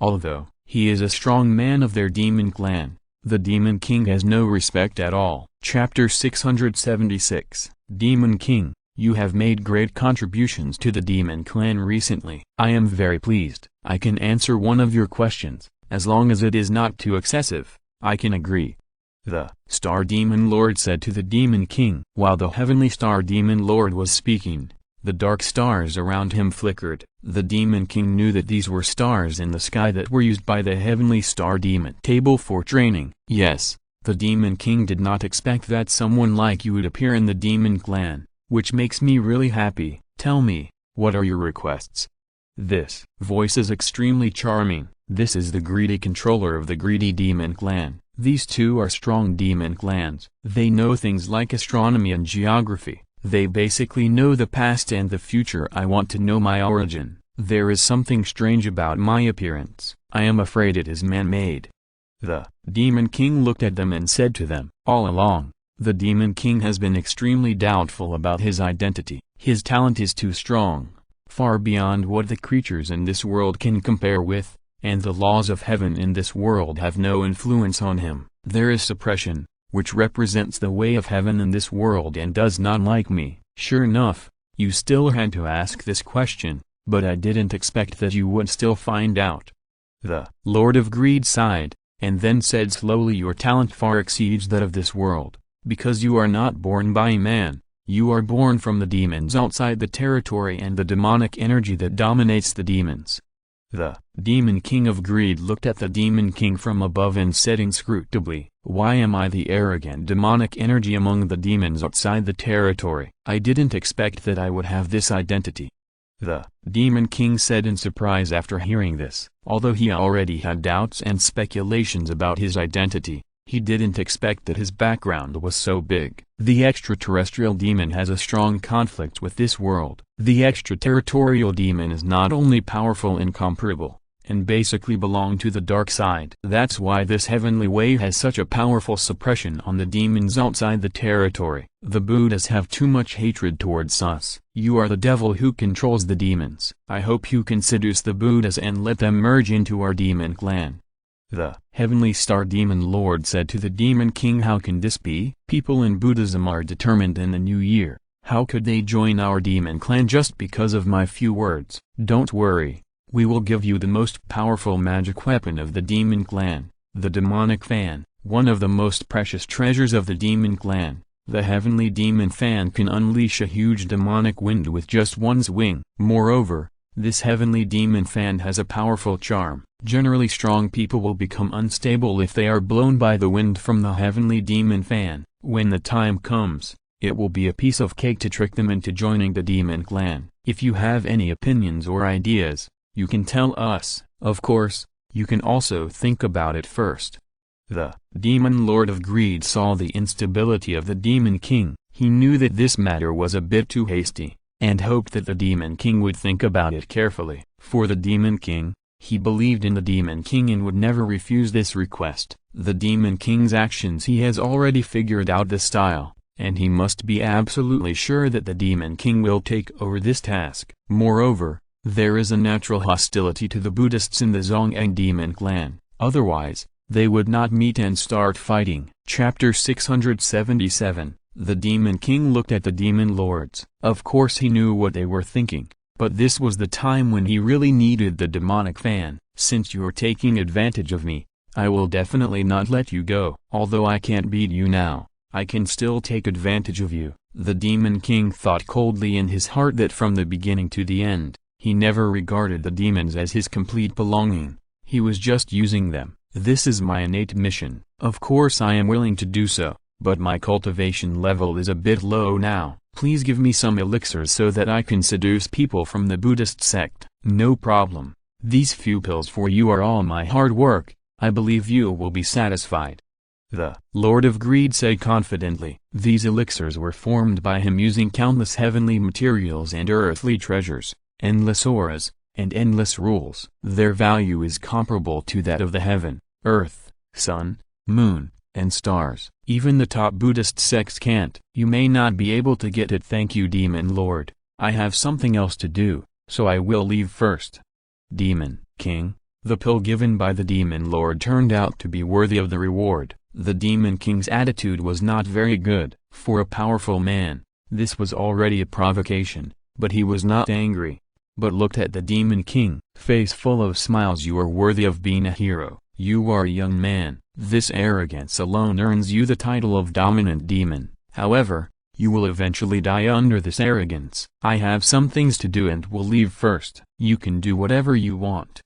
Although he is a strong man of their Demon Clan, the Demon King has no respect at all. Chapter 676. Demon King, you have made great contributions to the Demon Clan recently. I am very pleased. I can answer one of your questions, as long as it is not too excessive. I can agree. The Star Demon Lord said to the Demon King. While the Heavenly Star Demon Lord was speaking, the dark stars around him flickered. The Demon King knew that these were stars in the sky that were used by the Heavenly Star Demon Table for training. Yes, the Demon King did not expect that someone like you would appear in the Demon Clan, which makes me really happy. Tell me, what are your requests? This voice is extremely charming. This is the greedy controller of the greedy Demon Clan. These two are strong Demon Clans. They know things like astronomy and geography. They basically know the past and the future. I want to know my origin. There is something strange about my appearance. I am afraid it is man-made. The Demon King looked at them and said to them, all along, the Demon King has been extremely doubtful about his identity. His talent is too strong, far beyond what the creatures in this world can compare with, and the laws of heaven in this world have no influence on him. There is suppression, which represents the way of heaven in this world and does not like me. Sure enough, you still had to ask this question, but I didn't expect that you would still find out. The Lord of Greed sighed, and then said slowly, your talent far exceeds that of this world, because you are not born by man, you are born from the demons outside the territory and the demonic energy that dominates the demons. The Demon King of Greed looked at the Demon King from above and said inscrutably, why am I the arrogant demonic energy among the demons outside the territory? I didn't expect that I would have this identity. The Demon King said in surprise after hearing this. Although he already had doubts and speculations about his identity, he didn't expect that his background was so big. The extraterrestrial demon has a strong conflict with this world. The extraterritorial demon is not only powerful and incomparable, and basically belong to the dark side. That's why this heavenly wave has such a powerful suppression on the demons outside the territory. The Buddhas have too much hatred towards us. You are the devil who controls the demons. I hope you can seduce the Buddhas and let them merge into our Demon Clan. The Heavenly Star Demon Lord said to the Demon King, how can this be? People in Buddhism are determined in the new year. How could they join our Demon Clan just because of my few words? Don't worry, we will give you the most powerful magic weapon of the Demon Clan, the demonic fan. one of the most precious treasures of the demon clan. The heavenly demon fan can unleash a huge demonic wind with just one swing. Moreover, this heavenly demon fan has a powerful charm. Generally strong people will become unstable if they are blown by the wind from the heavenly demon fan. When the time comes, it will be a piece of cake to trick them into joining the demon clan. If you have any opinions or ideas, you can tell us. Of course, you can also think about it first. The demon lord of greed saw the instability of the demon king. He knew that this matter was a bit too hasty, and hoped that the demon king would think about it carefully. For the demon king, he believed in the demon king and would never refuse this request. The demon king's actions, he has already figured out the style, and he must be absolutely sure that the demon king will take over this task. Moreover, there is a natural hostility to the Buddhists in the Sanqing demon clan. Otherwise, they would not meet and start fighting. Chapter 677. The demon king looked at the demon lords. Of course he knew what they were thinking, but this was the time when he really needed the demonic fan. Since you're taking advantage of me, I will definitely not let you go. Although I can't beat you now, I can still take advantage of you. The demon king thought coldly in his heart that from the beginning to the end, he never regarded the demons as his complete belonging. He was just using them. This is my innate mission. Of course I am willing to do so, but my cultivation level is a bit low now. Please give me some elixirs so that I can seduce people from the Buddhist sect. No problem. These few pills for you are all my hard work. I believe you will be satisfied. The Lord of Greed said confidently. These elixirs were formed by him using countless heavenly materials and earthly treasures, endless auras, and endless rules. Their value is comparable to that of the heaven, earth, sun, moon, and stars. Even the top Buddhist sects can't. You may not be able to get it. Thank you, Demon Lord. I have something else to do, so I will leave first. Demon King. The pill given by the Demon Lord turned out to be worthy of the reward. The Demon King's attitude was not very good. For a powerful man, this was already a provocation, but he was not angry, but looked at the Demon King. Face full of smiles. You are worthy of being a hero. You are a young man. This arrogance alone earns you the title of dominant demon. However, you will eventually die under this arrogance. I have some things to do and will leave first. You can do whatever you want.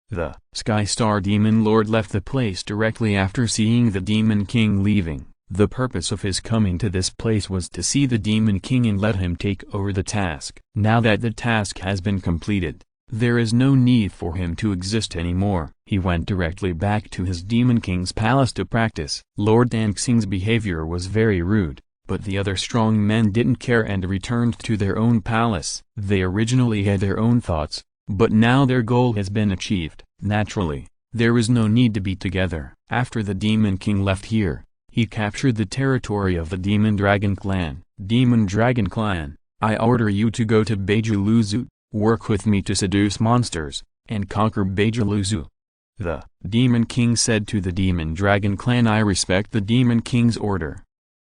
The Sky Star Demon Lord left the place directly after seeing the Demon King leaving. The purpose of his coming to this place was to see the Demon King and let him take over the task. Now that the task has been completed, there is no need for him to exist anymore. He went directly back to his Demon King's palace to practice. Lord Sanqing's behavior was very rude, but the other strong men didn't care and returned to their own palace. They originally had their own thoughts, but now their goal has been achieved. Naturally, there is no need to be together. After the Demon King left here, he captured the territory of the Demon Dragon Clan. Demon Dragon Clan, I order you to go to Beijiluzu, work with me to seduce monsters, and conquer Beijiluzu. The Demon King said to the Demon Dragon Clan. I respect the Demon King's order.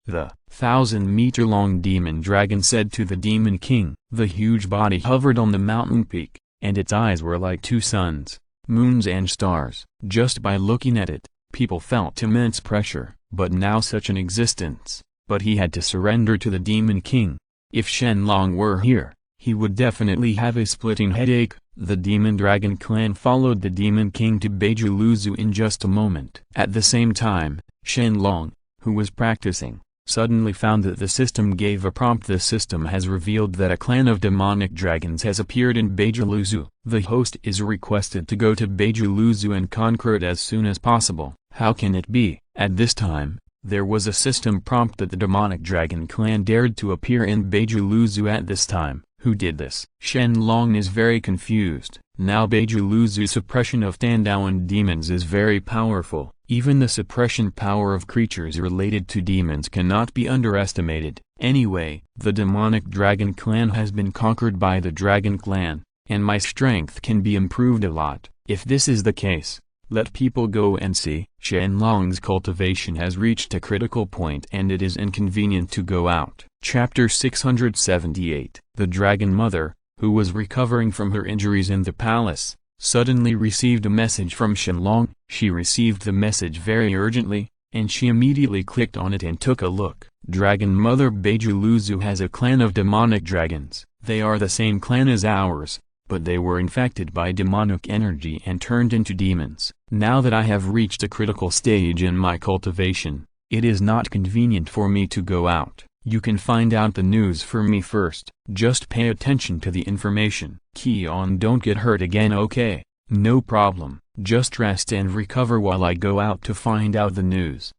The 1,000-meter-long Demon Dragon said to the Demon King. The huge body hovered on the mountain peak, and its eyes were like two suns, moons and stars. Just by looking at it, people felt immense pressure. But now such an existence. But he had to surrender to the Demon King. If Shen Long were here, he would definitely have a splitting headache. The Demon Dragon Clan followed the Demon King to Beijiluzu in just a moment. At the same time, Shen Long, who was practicing, suddenly found that the system gave a prompt. The system has revealed that a clan of demonic dragons has appeared in Beijiluzu. The host is requested to go to Beijiluzu and conquer it as soon as possible. How can it be? At this time, there was a system prompt that the demonic dragon clan dared to appear in Beijiluzu at this time. Who did this? Shen Long is very confused. Now Beijiluzu's suppression of Tandawan demons is very powerful. Even the suppression power of creatures related to demons cannot be underestimated. Anyway, the demonic dragon clan has been conquered by the dragon clan, and my strength can be improved a lot. If this is the case, let people go and see. Shen Long's cultivation has reached a critical point and it is inconvenient to go out. Chapter 678. The Dragon Mother, who was recovering from her injuries in the palace, suddenly received a message from Shen Long. She received the message very urgently, and she immediately clicked on it and took a look. Dragon Mother Beijuluzu has a clan of demonic dragons. They are the same clan as ours, but they were infected by demonic energy and turned into demons. Now that I have reached a critical stage in my cultivation, it is not convenient for me to go out. You can find out the news for me first. Just pay attention to the information. Qilin, don't get hurt again, okay? No problem. Just rest and recover while I go out to find out the news.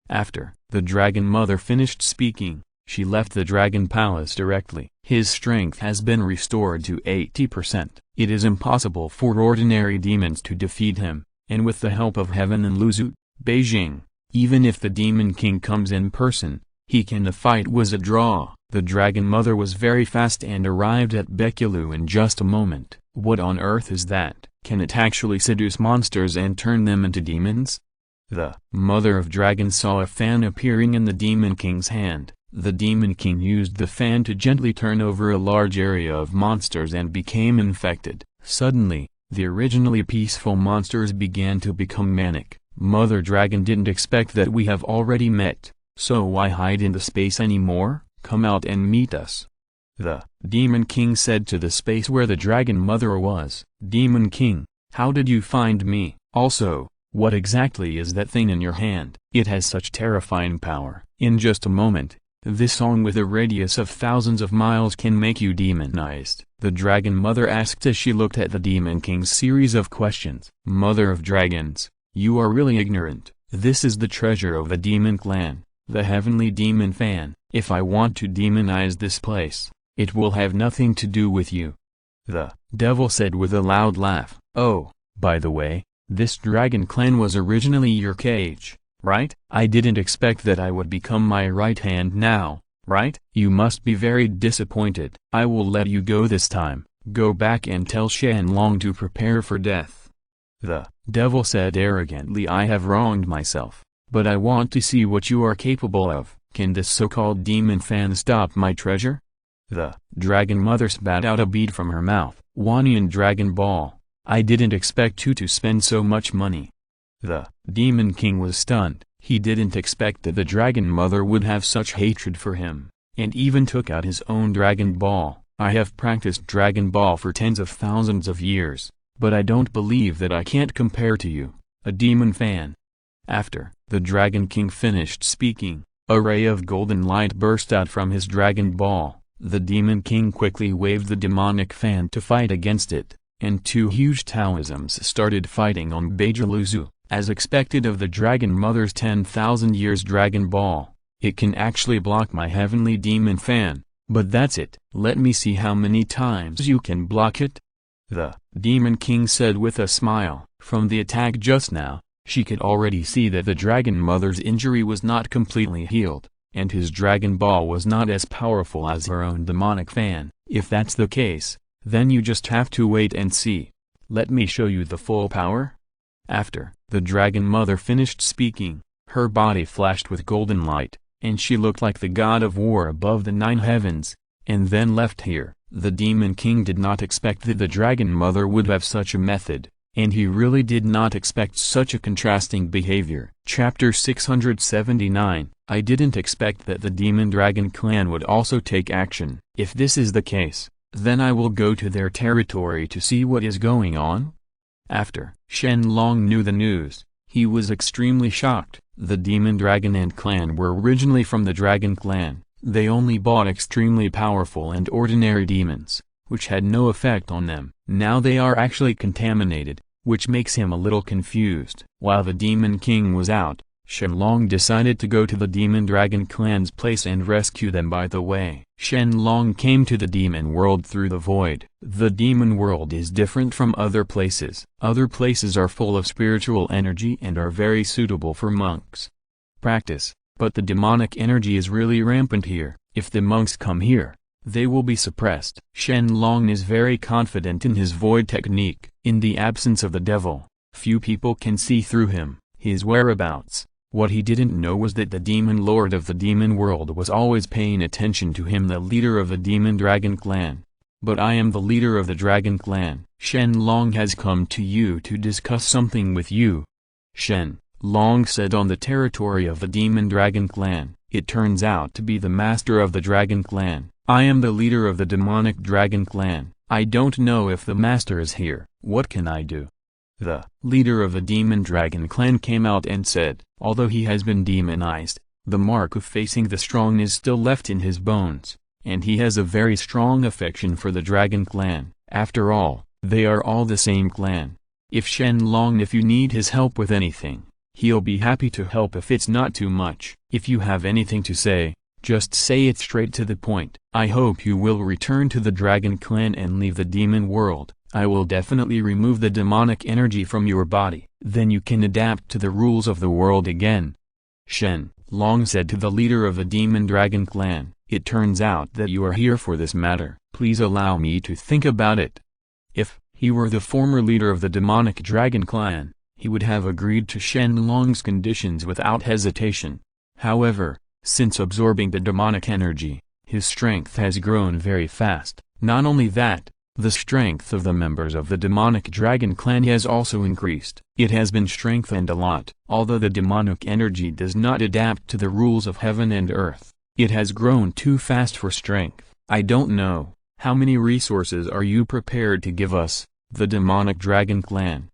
After the Dragon Mother finished speaking, she left the Dragon Palace directly. His strength has been restored to 80%. It is impossible for ordinary demons to defeat him, and with the help of Heaven and Luzu, Beijing, even if the Demon King comes in person, he can. The fight was a draw. The Dragon Mother was very fast and arrived at Bekulu in just a moment. What on earth is that? Can it actually seduce monsters and turn them into demons? The Mother of Dragons saw a fan appearing in the Demon King's hand. The Demon King used the fan to gently turn over a large area of monsters and became infected. Suddenly, the originally peaceful monsters began to become manic. Mother Dragon didn't expect that we have already met, so why hide in the space anymore? Come out and meet us. The Demon King said to the space where the Dragon Mother was. Demon King, how did you find me? Also, what exactly is that thing in your hand? It has such terrifying power. In just a moment, this song with a radius of thousands of miles can make you demonized. The Dragon Mother asked as she looked at the Demon King's series of questions. Mother of Dragons, you are really ignorant. This is the treasure of the Demon Clan, the Heavenly Demon Fan. If I want to demonize this place, it will have nothing to do with you. The devil said with a loud laugh. Oh, by the way, this Dragon Clan was originally your cage, right? I didn't expect that I would become my right hand now, right? You must be very disappointed. I will let you go this time. Go back and tell Shen Long to prepare for death. The devil said arrogantly, I have wronged myself, but I want to see what you are capable of. Can this so-called demon fan stop my treasure? The Dragon Mother spat out a bead from her mouth. Wanyan Dragon Ball, I didn't expect you to spend so much money. The Demon King was stunned. He didn't expect that the Dragon Mother would have such hatred for him, and even took out his own Dragon Ball. I have practiced Dragon Ball for tens of thousands of years, but I don't believe that I can't compare to you, a demon fan. After the Dragon King finished speaking, a ray of golden light burst out from his Dragon Ball. The Demon King quickly waved the demonic fan to fight against it, and two huge Taoisms started fighting on Beijuluzu. As expected of the Dragon Mother's 10,000 years Dragon Ball, it can actually block my Heavenly Demon Fan, but that's it. Let me see how many times you can block it. The Demon King said with a smile. From the attack just now, she could already see that the Dragon Mother's injury was not completely healed, and his Dragon Ball was not as powerful as her own demonic fan. If that's the case, then you just have to wait and see. Let me show you the full power. After the Dragon Mother finished speaking, her body flashed with golden light, and she looked like the god of war above the 9 heavens, and then left here. The Demon King did not expect that the Dragon Mother would have such a method, and he really did not expect such a contrasting behavior. Chapter 679. I didn't expect that the Demon Dragon Clan would also take action. If this is the case, then I will go to their territory to see what is going on. After Shen Long knew the news, he was extremely shocked. The Demon Dragon and clan were originally from the Dragon Clan. They only bought extremely powerful and ordinary demons, which had no effect on them. Now they are actually contaminated, which makes him a little confused. While the Demon King was out, Shen Long decided to go to the Demon Dragon Clan's place and rescue them. By the way, Shen Long came to the demon world through the void. The demon world is different from other places. Other places are full of spiritual energy and are very suitable for monks' practice, but the demonic energy is really rampant here. If the monks come here, they will be suppressed. Shen Long is very confident in his void technique. In the absence of the devil, few people can see through him, his whereabouts. What he didn't know was that the demon lord of the demon world was always paying attention to him, the leader of the Demon Dragon Clan. But I am the leader of the Dragon Clan. Shen Long has come to you to discuss something with you. Shen Long said on the territory of the Demon Dragon Clan. It turns out to be the master of the Dragon Clan. I am the leader of the Demonic Dragon Clan. I don't know if the master is here. What can I do? The leader of the Demon Dragon Clan came out and said, although he has been demonized, the mark of facing the strong is still left in his bones, and he has a very strong affection for the Dragon Clan. After all, they are all the same clan. If Shen Long, if you need his help with anything, he'll be happy to help if it's not too much. If you have anything to say, just say it straight to the point. I hope you will return to the Dragon Clan and leave the demon world. I will definitely remove the demonic energy from your body. Then you can adapt to the rules of the world again. Shen Long said to the leader of the Demon Dragon Clan, it turns out that you are here for this matter. Please allow me to think about it. If he were the former leader of the Demonic Dragon Clan, he would have agreed to Shen Long's conditions without hesitation. However, since absorbing the demonic energy, his strength has grown very fast. Not only that, the strength of the members of the Demonic Dragon Clan has also increased. It has been strengthened a lot. Although the demonic energy does not adapt to the rules of heaven and earth, it has grown too fast for strength. I don't know, how many resources are you prepared to give us, the Demonic Dragon Clan?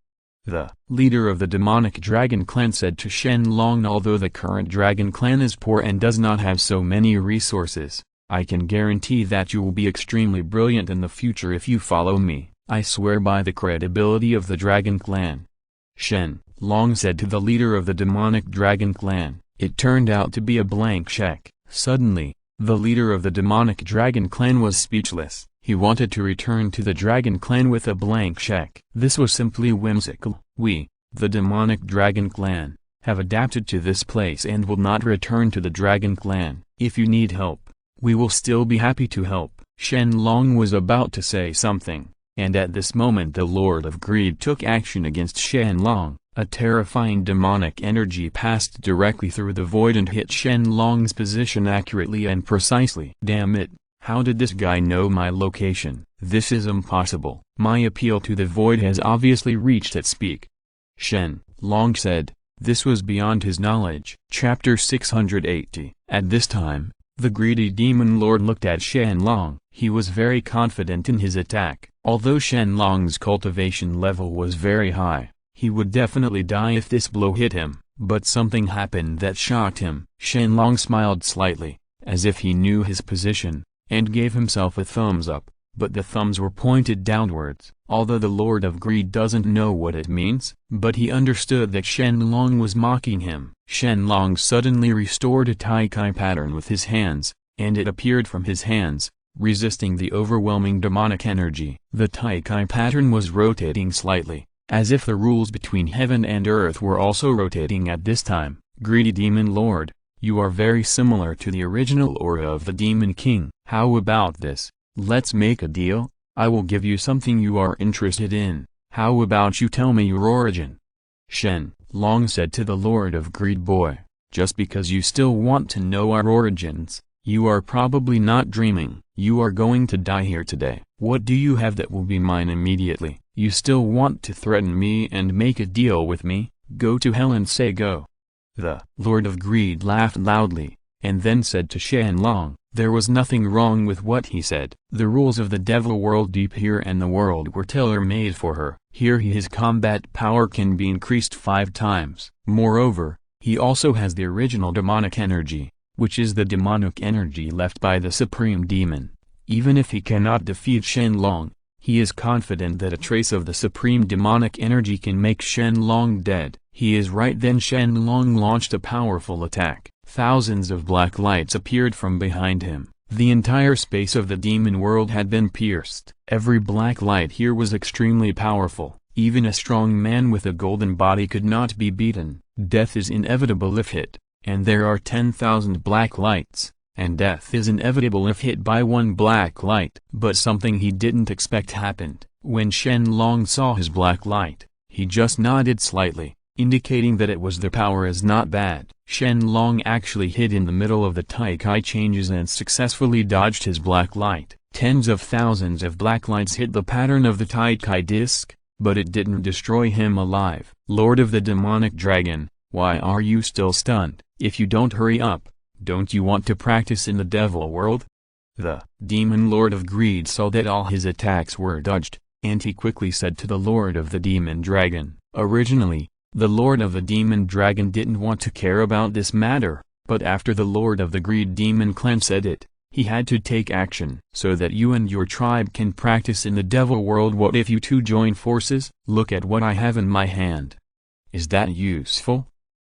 The leader of the Demonic Dragon Clan said to Shen Long, although the current Dragon Clan is poor and does not have so many resources, I can guarantee that you will be extremely brilliant in the future if you follow me. I swear by the credibility of the Dragon Clan. Shen Long said to the leader of the Demonic Dragon Clan. It turned out to be a blank check. Suddenly, the leader of the Demonic Dragon Clan was speechless. He wanted to return to the Dragon Clan with a blank check. This was simply whimsical. We, the Demonic Dragon Clan, have adapted to this place and will not return to the Dragon Clan. If you need help, we will still be happy to help. Shen Long was about to say something, and at this moment the Lord of Greed took action against Shen Long. A terrifying demonic energy passed directly through the void and hit Shen Long's position accurately and precisely. Damn it, how did this guy know my location? This is impossible. My appeal to the void has obviously reached its peak. Shen Long said, this was beyond his knowledge. Chapter 680. At this time, the greedy demon lord looked at Shen Long. He was very confident in his attack. Although Shen Long's cultivation level was very high, he would definitely die if this blow hit him. But something happened that shocked him. Shen Long smiled slightly, as if he knew his position, and gave himself a thumbs up, but the thumbs were pointed downwards. Although the Lord of Greed doesn't know what it means, but he understood that Shen Long was mocking him. Shen Long suddenly restored a Tai Kai pattern with his hands, and it appeared from his hands, resisting the overwhelming demonic energy. The Tai Kai pattern was rotating slightly, as if the rules between heaven and earth were also rotating at this time. Greedy Demon Lord, you are very similar to the original aura of the Demon King. How about this? Let's make a deal. I will give you something you are interested in. How about you tell me your origin? Shen Long said to the Lord of Greed. Boy, just because you still want to know our origins, you are probably not dreaming. You are going to die here today. What do you have that will be mine immediately? You still want to threaten me and make a deal with me? Go to hell and say go. The Lord of Greed laughed loudly, and then said to Shen Long, there was nothing wrong with what he said. The rules of the devil world deep here and the world were tailor-made for her. Here his combat power can be increased 5 times. Moreover, he also has the original demonic energy, which is the demonic energy left by the supreme demon. Even if he cannot defeat Shen Long, he is confident that a trace of the supreme demonic energy can make Shen Long dead. He is right. Then Shen Long launched a powerful attack. Thousands of black lights appeared from behind him. The entire space of the demon world had been pierced. Every black light here was extremely powerful. Even a strong man with a golden body could not be beaten. Death is inevitable if hit, and there are 10,000 black lights, and death is inevitable if hit by one black light. But something he didn't expect happened. When Shen Long saw his black light, he just nodded slightly, indicating that it was the power is not bad. Shen Long actually hid in the middle of the Tai Kai changes and successfully dodged his black light. Tens of thousands of black lights hit the pattern of the Tai Kai disc, but it didn't destroy him alive. Lord of the Demonic Dragon, Why are you still stunned? If you don't hurry up, don't you want to practice in the devil world? The demon lord of greed saw that all his attacks were dodged, and he quickly said to the lord of the demon dragon. Originally, the lord of the demon dragon didn't want to care about this matter, but after the lord of the greed demon clan said it, he had to take action. So that you and your tribe can practice in the devil world, what if you two join forces? Look at what I have in my hand. Is that useful?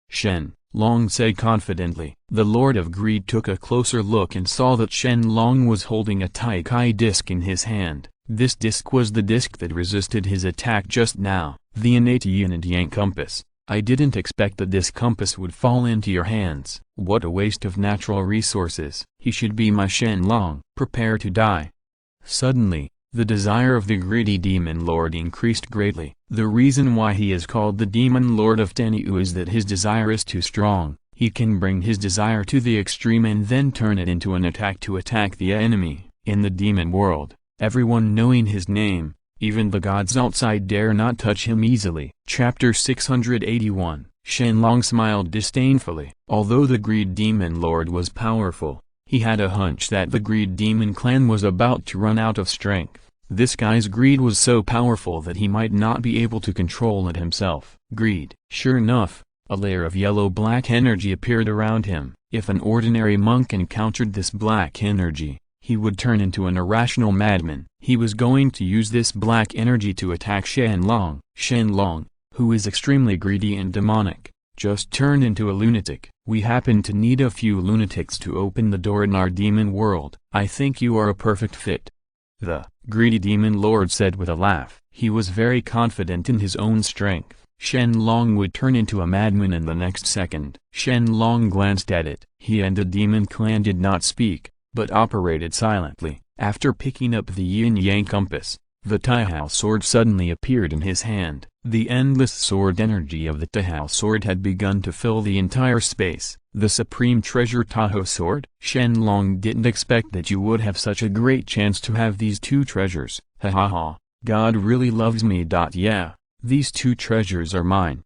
Shen Long said confidently. The lord of greed took a closer look and saw that Shen Long was holding a Tai-Kai disc in his hand. This disc was the disc that resisted his attack just now, the innate yin and yang compass. I didn't expect that this compass would fall into your hands. What a waste of natural resources. He should be my Shen Long. Prepare to die. Suddenly, the desire of the greedy demon lord increased greatly. The reason why he is called the demon lord of Tenyu is that his desire is too strong. He can bring his desire to the extreme and then turn it into an attack to attack the enemy. In the demon world, everyone knowing his name, even the gods outside dare not touch him easily. Chapter 681. Shen Long smiled disdainfully. Although the greed demon lord was powerful, he had a hunch that the greed demon clan was about to run out of strength. This guy's greed was so powerful that he might not be able to control it himself. Greed. Sure enough, a layer of yellow-black energy appeared around him. If an ordinary monk encountered this black energy, he would turn into an irrational madman. He was going to use this black energy to attack Shen Long. Shen Long, who is extremely greedy and demonic, just turned into a lunatic. We happen to need a few lunatics to open the door in our demon world. I think you are a perfect fit. The greedy demon lord said with a laugh. He was very confident in his own strength. Shen Long would turn into a madman in the next second. Shen Long glanced at it. He and the demon clan did not speak, but operated silently. After picking up the yin-yang compass, the Taihao sword suddenly appeared in his hand. The endless sword energy of the Taihao sword had begun to fill the entire space. The supreme treasure Taihao sword? Shen Long didn't expect that you would have such a great chance to have these two treasures. Ha ha ha, God really loves me. Yeah, these two treasures are mine.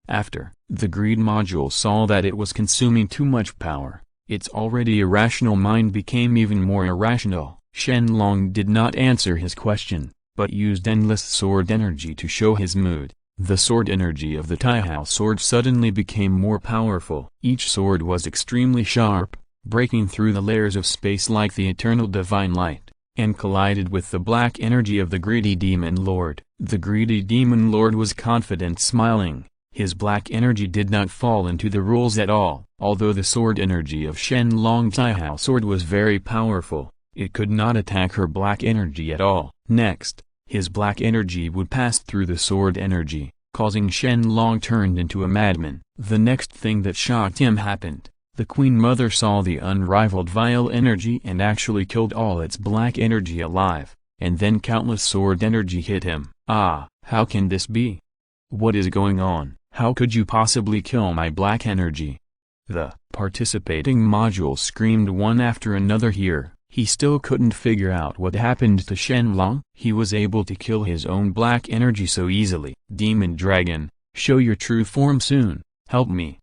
After the greed module saw that it was consuming too much power, its already irrational mind became even more irrational. Shen Long did not answer his question, but used endless sword energy to show his mood. The sword energy of the Taihao sword suddenly became more powerful. Each sword was extremely sharp, breaking through the layers of space like the eternal divine light, and collided with the black energy of the greedy demon lord. The greedy demon lord was confident, smiling. His black energy did not fall into the rules at all. Although the sword energy of Shen Long Taihao sword was very powerful, it could not attack her black energy at all. Next, his black energy would pass through the sword energy, causing Shen Long turned into a madman. The next thing that shocked him happened. The Queen Mother saw the unrivaled vile energy and actually killed all its black energy alive, and then countless sword energy hit him. Ah, how can this be? What is going on? How could you possibly kill my black energy? The participating module screamed one after another here. He still couldn't figure out what happened to Shen Long. He was able to kill his own black energy so easily. Demon Dragon, show your true form soon. Help me.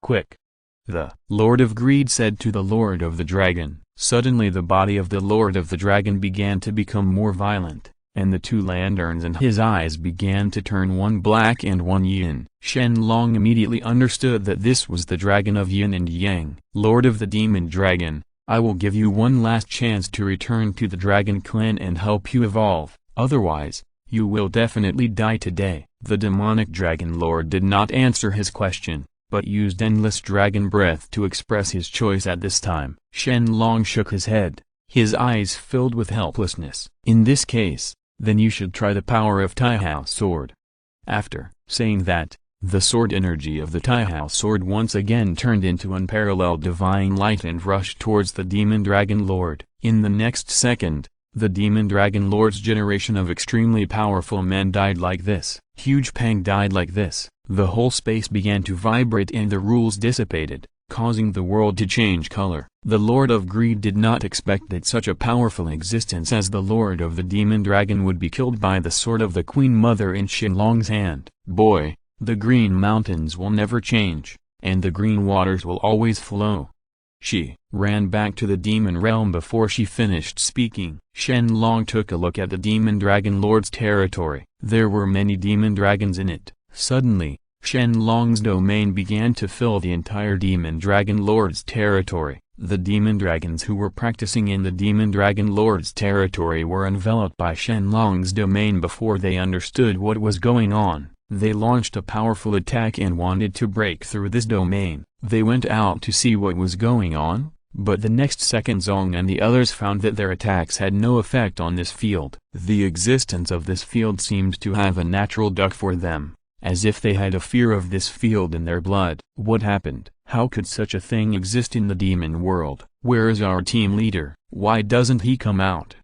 Quick. The Lord of Greed said to the Lord of the Dragon. Suddenly the body of the Lord of the Dragon began to become more violent, and the two lanterns in his eyes began to turn, one black and one yin. Shen Long immediately understood that this was the dragon of yin and yang. Lord of the Demon Dragon, I will give you one last chance to return to the Dragon Clan and help you evolve, otherwise, you will definitely die today. The demonic Dragon Lord did not answer his question, but used endless dragon breath to express his choice at this time. Shen Long shook his head, his eyes filled with helplessness. In this case, then you should try the power of Taihao sword. After saying that, the sword energy of the Taihao sword once again turned into unparalleled divine light and rushed towards the Demon Dragon Lord. In the next second, the Demon Dragon Lord's generation of extremely powerful men died like this. Huge Pang died like this. The whole space began to vibrate and the rules dissipated, causing the world to change color. The Lord of Greed did not expect that such a powerful existence as the Lord of the Demon Dragon would be killed by the sword of the Queen Mother in Shen Long's hand. Boy, The green mountains will never change, and the green waters will always flow. She ran back to the demon realm before she finished speaking. Shen Long took a look at the demon dragon lord's territory. There were many demon dragons in it. Suddenly, Shen Long's domain began to fill the entire demon dragon lord's territory. The demon dragons who were practicing in the demon dragon lord's territory were enveloped by Shen Long's domain before they understood what was going on. They launched a powerful attack and wanted to break through this domain. They went out to see what was going on, but the next second Zong and the others found that their attacks had no effect on this field. The existence of this field seemed to have a natural duck for them, as if they had a fear of this field in their blood. What happened? How could such a thing exist in the demon world? Where is our team leader? Why doesn't he come out?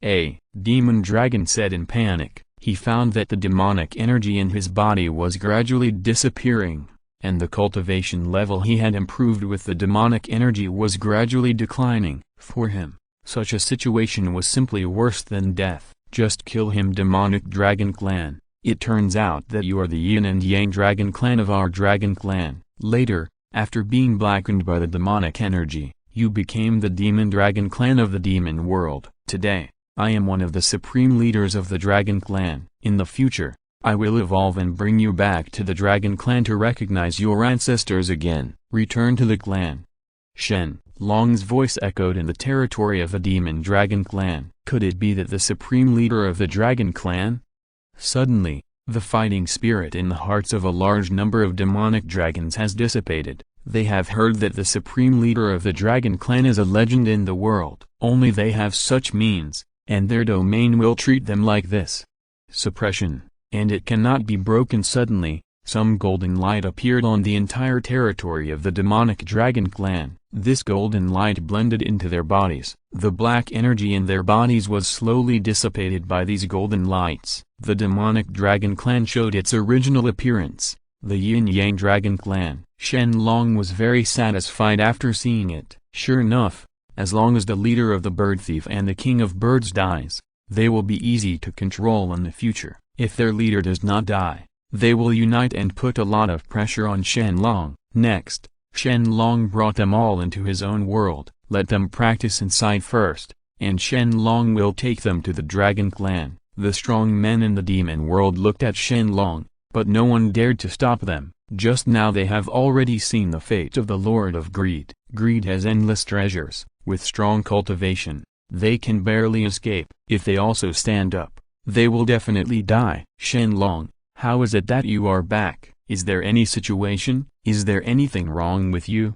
A demon dragon said in panic. He found that the demonic energy in his body was gradually disappearing, and the cultivation level he had improved with the demonic energy was gradually declining. For him, such a situation was simply worse than death. Just kill him, demonic dragon clan. It turns out that you are the yin and yang dragon clan of our dragon clan. Later, after being blackened by the demonic energy, you became the demon dragon clan of the demon world. Today, I am one of the supreme leaders of the Dragon Clan. In the future, I will evolve and bring you back to the Dragon Clan to recognize your ancestors again. Return to the clan. Shen Long's voice echoed in the territory of the Demon Dragon Clan. Could it be that the supreme leader of the Dragon Clan? Suddenly, the fighting spirit in the hearts of a large number of demonic dragons has dissipated. They have heard that the supreme leader of the Dragon Clan is a legend in the world. Only they have such means, and their domain will treat them like this. Suppression, and it cannot be broken. Suddenly, some golden light appeared on the entire territory of the demonic dragon clan. This golden light blended into their bodies. The black energy in their bodies was slowly dissipated by these golden lights. The demonic dragon clan showed its original appearance, the yin-yang dragon clan. Shen Long was very satisfied after seeing it. Sure enough, as long as the leader of the bird thief and the king of birds dies, they will be easy to control in the future. If their leader does not die, they will unite and put a lot of pressure on Shen Long. Next, Shen Long brought them all into his own world. Let them practice inside first, and Shen Long will take them to the Dragon Clan. The strong men in the demon world looked at Shen Long, but no one dared to stop them. Just now they have already seen the fate of the Lord of Greed. Greed has endless treasures. With strong cultivation, they can barely escape. If they also stand up, they will definitely die. Shen Long, how is it that you are back? Is there any situation? Is there anything wrong with you?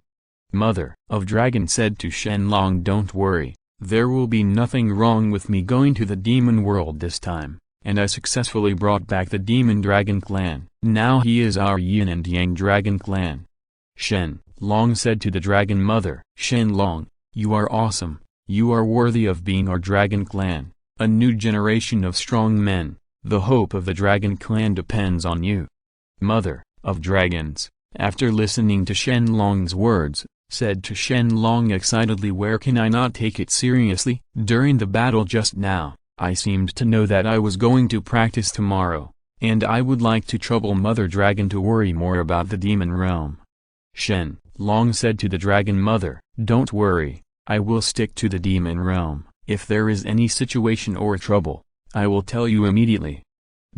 Mother of Dragon said to Shen Long, don't worry, there will be nothing wrong with me going to the demon world this time, and I successfully brought back the demon dragon clan. Now he is our yin and yang dragon clan. Shen Long said to the dragon mother. Shen Long, you are awesome. You are worthy of being our dragon clan. A new generation of strong men. The hope of the dragon clan depends on you. Mother of Dragons, after listening to Shen Long's words, said to Shen Long excitedly, where can I not take it seriously? During the battle just now, I seemed to know that I was going to practice tomorrow, and I would like to trouble Mother Dragon to worry more about the demon realm. Shen Long said to the dragon mother, don't worry, I will stick to the demon realm. If there is any situation or trouble, I will tell you immediately.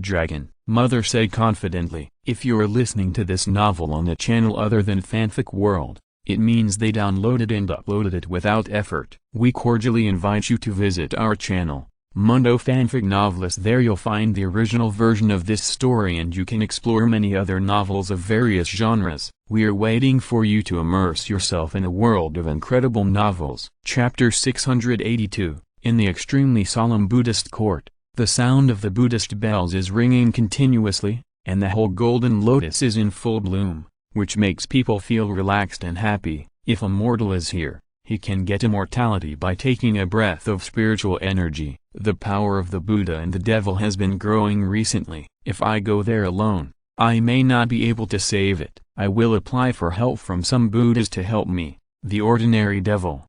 Dragon mother said confidently. If you are listening to this novel on a channel other than Fanfic World, it means they downloaded and uploaded it without effort. We cordially invite you to visit our channel, Mundo Fanfic Novelist. There you'll find the original version of this story and you can explore many other novels of various genres. We are waiting for you to immerse yourself in a world of incredible novels. Chapter 682. In the extremely solemn Buddhist court, the sound of the Buddhist bells is ringing continuously, and the whole golden lotus is in full bloom, which makes people feel relaxed and happy. If a mortal is here, he can get immortality by taking a breath of spiritual energy. The power of the Buddha and the devil has been growing recently. If I go there alone, I may not be able to save it. I will apply for help from some Buddhas to help me. The ordinary devil.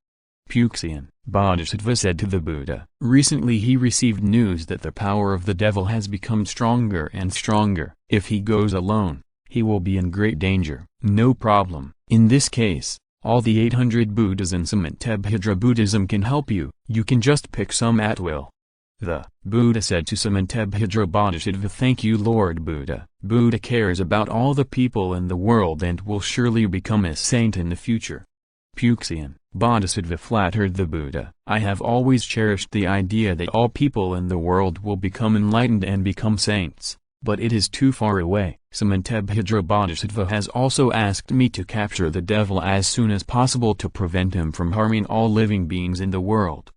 Puxian Bodhisattva said to the Buddha. Recently he received news that the power of the devil has become stronger and stronger. If he goes alone, he will be in great danger. No problem. In this case, all the 800 Buddhas in Samantabhadra Buddhism can help you. You can just pick some at will. The Buddha said to Samantabhadra Bodhisattva, "Thank you, Lord Buddha." Buddha cares about all the people in the world and will surely become a saint in the future. Puxian Bodhisattva flattered the Buddha. "I have always cherished the idea that all people in the world will become enlightened and become saints, but it is too far away. Samantabhadra Bodhisattva has also asked me to capture the devil as soon as possible to prevent him from harming all living beings in the world."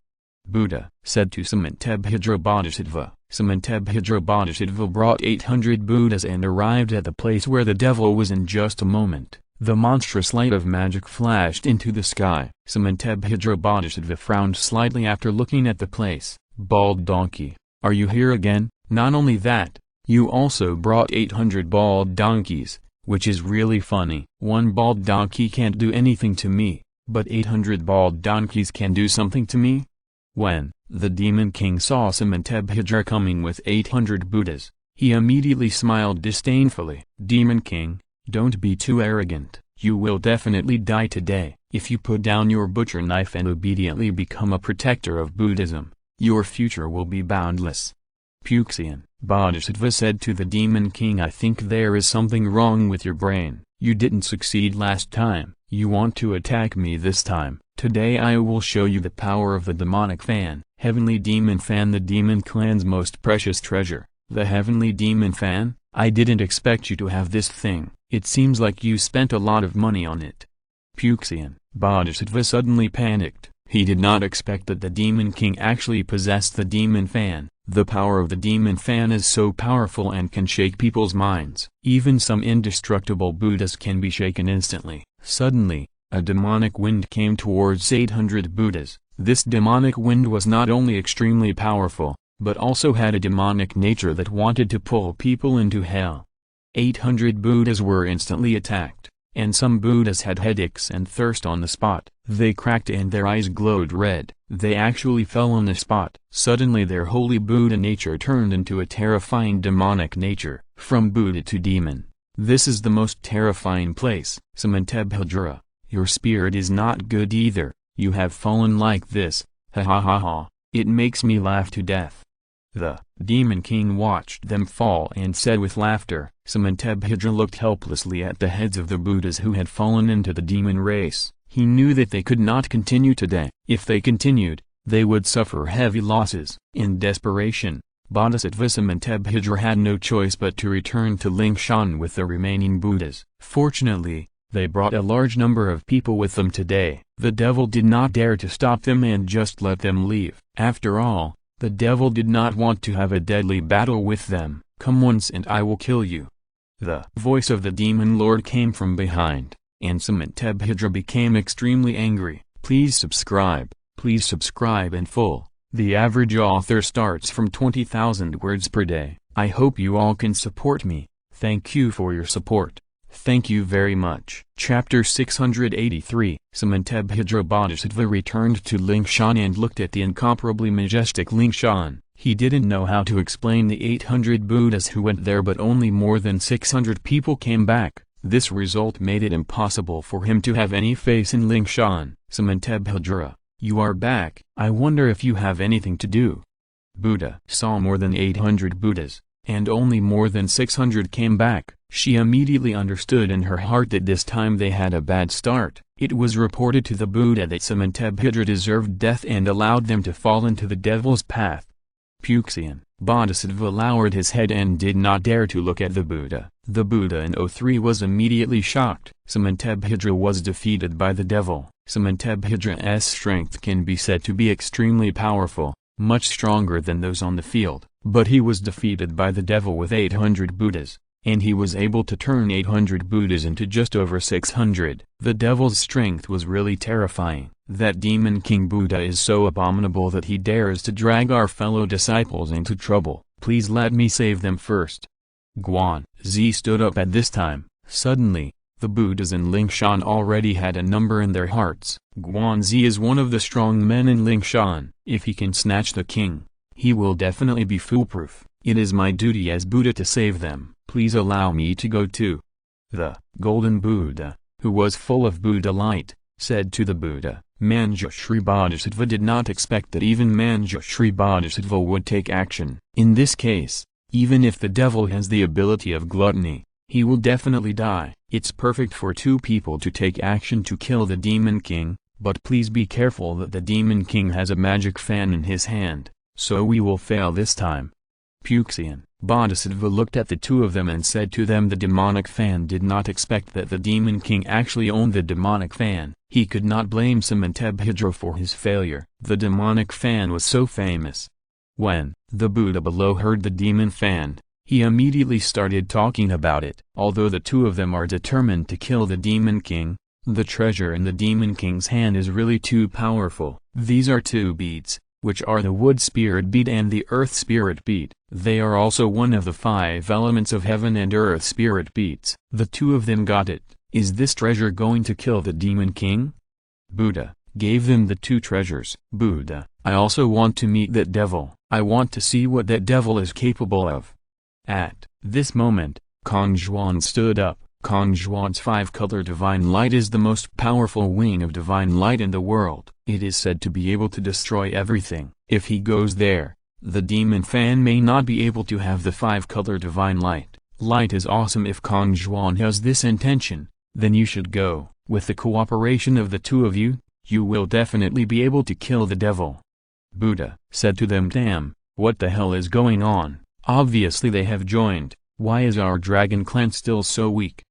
Buddha said to Samantabhadra Bodhisattva. Samantabhadra Bodhisattva brought 800 Buddhas and arrived at the place where the devil was in just a moment. The monstrous light of magic flashed into the sky. Samantabhadra Bodhisattva frowned slightly after looking at the place. "Bald donkey, are you here again? Not only that, you also brought 800 bald donkeys, which is really funny. One bald donkey can't do anything to me, but 800 bald donkeys can do something to me?" When the Demon King saw Samantabhadra coming with 800 Buddhas, he immediately smiled disdainfully. "Demon King, don't be too arrogant. You will definitely die today. If you put down your butcher knife and obediently become a protector of Buddhism, your future will be boundless." Puxian Bodhisattva said to the Demon King, "I think there is something wrong with your brain. You didn't succeed last time. You want to attack me this time. Today I will show you the power of the demonic fan." Heavenly Demon Fan, the demon clan's most precious treasure. The Heavenly Demon Fan? I didn't expect you to have this thing. It seems like you spent a lot of money on it. Puxian Bodhisattva suddenly panicked. He did not expect that the Demon King actually possessed the Demon Fan. The power of the Demon Fan is so powerful and can shake people's minds. Even some indestructible Buddhas can be shaken instantly. Suddenly, a demonic wind came towards 800 Buddhas. This demonic wind was not only extremely powerful, but also had a demonic nature that wanted to pull people into hell. 800 Buddhas were instantly attacked, and some Buddhas had headaches and thirst on the spot. They cracked and their eyes glowed red. They actually fell on the spot. Suddenly their holy Buddha nature turned into a terrifying demonic nature. From Buddha to demon. This is the most terrifying place. Samantabhadra, your spirit is not good either. You have fallen like this. Ha ha ha ha. It makes me laugh to death. The Demon King watched them fall and said with laughter. Samantabhadra looked helplessly at the heads of the Buddhas who had fallen into the demon race. He knew that they could not continue today. If they continued, they would suffer heavy losses. In desperation, Bodhisattva Samantabhadra had no choice but to return to Lingshan with the remaining Buddhas. Fortunately, they brought a large number of people with them today. The devil did not dare to stop them and just let them leave. After all, the devil did not want to have a deadly battle with them. "Come once and I will kill you." The voice of the demon lord came from behind, and Samantabhadra became extremely angry. Please subscribe in full. The average author starts from 20,000 words per day. I hope you all can support me. Thank you for your support. Thank you very much. Chapter 683. Samantabhadra Bodhisattva returned to Lingshan and looked at the incomparably majestic Lingshan. He didn't know how to explain the 800 Buddhas who went there, but only more than 600 people came back. This result made it impossible for him to have any face in Lingshan. Samantabhadra, you are back. I wonder if you have anything to do. Buddha saw more than 800 Buddhas, and only more than 600 came back. She immediately understood in her heart that this time they had a bad start. It was reported to the Buddha that Samantabhadra deserved death and allowed them to fall into the devil's path. Puxian Bodhisattva lowered his head and did not dare to look at the Buddha. The Buddha in O3 was immediately shocked. Samantabhadra was defeated by the devil. Samantabhadra's strength can be said to be extremely powerful, much stronger than those on the field. But he was defeated by the devil with 800 Buddhas, and he was able to turn 800 Buddhas into just over 600. The devil's strength was really terrifying. That Demon King Buddha is so abominable that he dares to drag our fellow disciples into trouble. Please let me save them first. Guan Zi stood up at this time. Suddenly, the Buddhas in Lingshan already had a number in their hearts. Guan Zi is one of the strong men in Lingshan. If he can snatch the king, he will definitely be foolproof. It is my duty as Buddha to save them. Please allow me to go too. The Golden Buddha, who was full of Buddha light, said to the Buddha, Manjushri Bodhisattva did not expect that even Manjushri Bodhisattva would take action. In this case, even if the devil has the ability of gluttony, he will definitely die. It's perfect for two people to take action to kill the Demon King, but please be careful that the Demon King has a magic fan in his hand, so we will fail this time. Phuxian Bodhisattva looked at the two of them and said to them, the demonic fan did not expect that the Demon King actually owned the demonic fan. He could not blame Sementebhidra for his failure. The demonic fan was so famous. When the Buddha below heard the demon fan, he immediately started talking about it. Although the two of them are determined to kill the Demon King, the treasure in the Demon King's hand is really too powerful. These are two beads, which are the wood spirit bead and the earth spirit bead. They are also one of the 5 elements of heaven and earth spirit beads. The two of them got it. Is this treasure going to kill the Demon King? Buddha gave them the 2 treasures. Buddha, I also want to meet that devil. I want to see what that devil is capable of. At this moment, Kong Zhuan stood up. Kong Zhuan's 5-color divine light is the most powerful wing of divine light in the world. It is said to be able to destroy everything. If he goes there, the demon fan may not be able to have the 5-color divine light. Light is awesome. If Kong Zhuan has this intention, then you should go. With the cooperation of the two of you, you will definitely be able to kill the devil. Buddha said to them, damn, what the hell is going on? Obviously they have joined. Why is our dragon clan still so weak?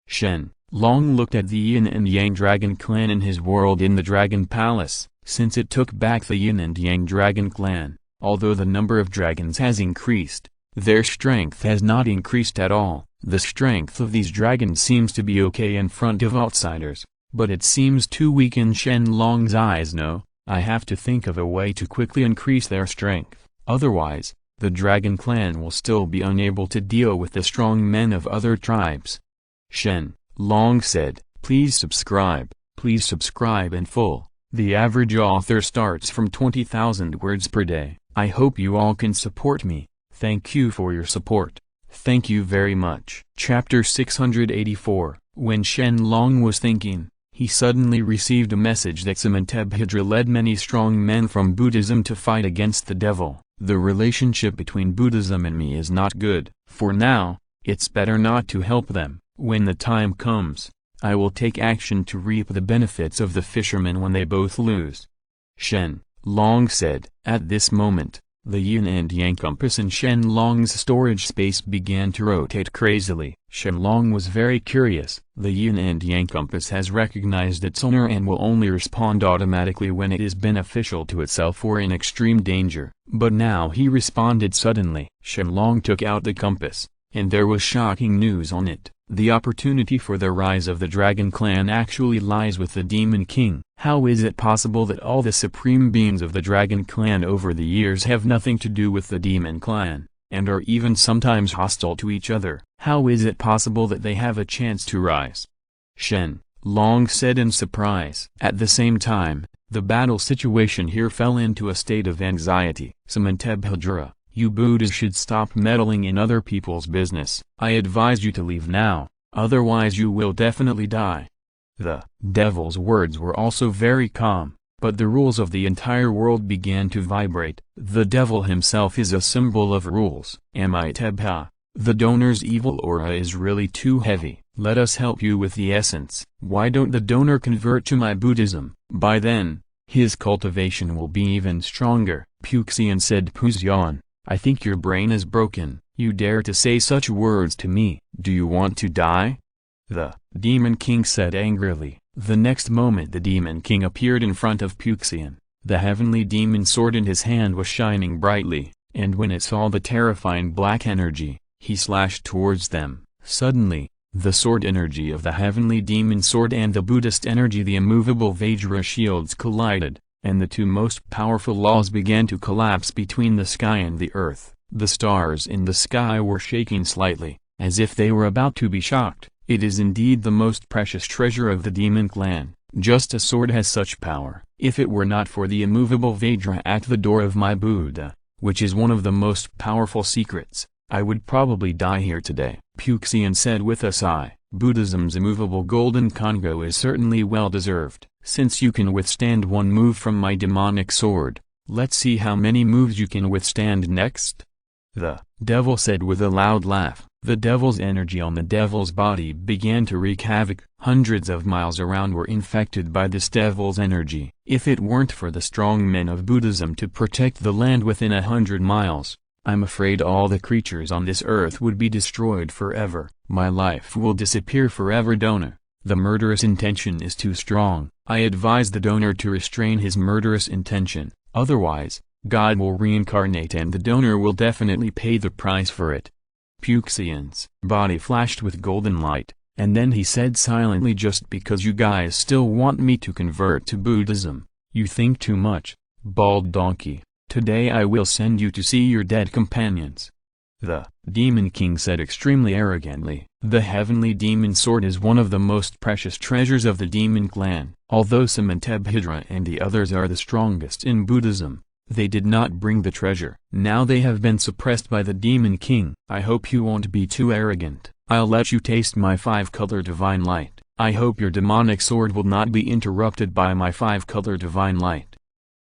Shen Long looked at the yin and yang dragon clan in his world in the dragon palace. Since it took back the yin and yang dragon clan, although the number of dragons has increased, their strength has not increased at all. The strength of these dragons seems to be okay in front of outsiders, but it seems too weak in Shen Long's eyes. No, I have to think of a way to quickly increase their strength. Otherwise, the dragon clan will still be unable to deal with the strong men of other tribes. Shen Long said, please subscribe in full. The average author starts from 20,000 words per day. I hope you all can support me. Thank you for your support. Thank you very much. Chapter 684. When Shen Long was thinking, he suddenly received a message that Sementebhidra led many strong men from Buddhism to fight against the devil. The relationship between Buddhism and me is not good. For now, it's better not to help them. When the time comes, I will take action to reap the benefits of the fishermen when they both lose. Shen Long said. At this moment, the yin and yang compass in Shen Long's storage space began to rotate crazily. Shen Long was very curious. The yin and yang compass has recognized its owner and will only respond automatically when it is beneficial to itself or in extreme danger. But now he responded suddenly. Shen Long took out the compass, and there was shocking news on it. The opportunity for the rise of the Dragon Clan actually lies with the Demon King. How is it possible that all the supreme beings of the Dragon Clan over the years have nothing to do with the Demon Clan, and are even sometimes hostile to each other? How is it possible that they have a chance to rise? Shen Long said in surprise. At the same time, the battle situation here fell into a state of anxiety. Sementebhidra, you Buddhas should stop meddling in other people's business. I advise you to leave now, otherwise you will definitely die. The devil's words were also very calm, but the rules of the entire world began to vibrate. The devil himself is a symbol of rules. Amitabha, the donor's evil aura is really too heavy. Let us help you with the essence. Why don't the donor convert to my Buddhism? By then, his cultivation will be even stronger. Phuxian said. Phuxian, I think your brain is broken. You dare to say such words to me. Do you want to die? The Demon King said angrily. The next moment the Demon King appeared in front of Phuxian. The heavenly demon sword in his hand was shining brightly, and when it saw the terrifying black energy, he slashed towards them. Suddenly, the sword energy of the heavenly demon sword and the Buddhist energy, the immovable Vajra shields, collided, and the two most powerful laws began to collapse between the sky and the earth. The stars in the sky were shaking slightly, as if they were about to be shocked. It is indeed the most precious treasure of the Demon Clan. Just a sword has such power. If it were not for the immovable Vajra at the door of my Buddha, which is one of the most powerful secrets, I would probably die here today. Phuxian said with a sigh. Buddhism's immovable golden Congo is certainly well deserved. Since you can withstand one move from my demonic sword, let's see how many moves you can withstand next. The devil said with a loud laugh. The devil's energy on the devil's body began to wreak havoc. Hundreds of miles around were infected by this devil's energy. If it weren't for the strong men of Buddhism to protect the land within 100 miles, I'm afraid all the creatures on this earth would be destroyed forever. My life will disappear forever. Donor. The murderous intention is too strong. I advise the donor to restrain his murderous intention, otherwise, God will reincarnate and the donor will definitely pay the price for it. Puxian's body flashed with golden light, and then he said silently, just because you guys still want me to convert to Buddhism, you think too much, bald donkey. Today I will send you to see your dead companions. The Demon King said extremely arrogantly. The heavenly demon sword is one of the most precious treasures of the demon clan. Although Sementebhidra and the others are the strongest in Buddhism, they did not bring the treasure. Now they have been suppressed by the Demon King. I hope you won't be too arrogant. I'll let you taste my 5-color divine light. I hope your demonic sword will not be interrupted by my 5-color divine light.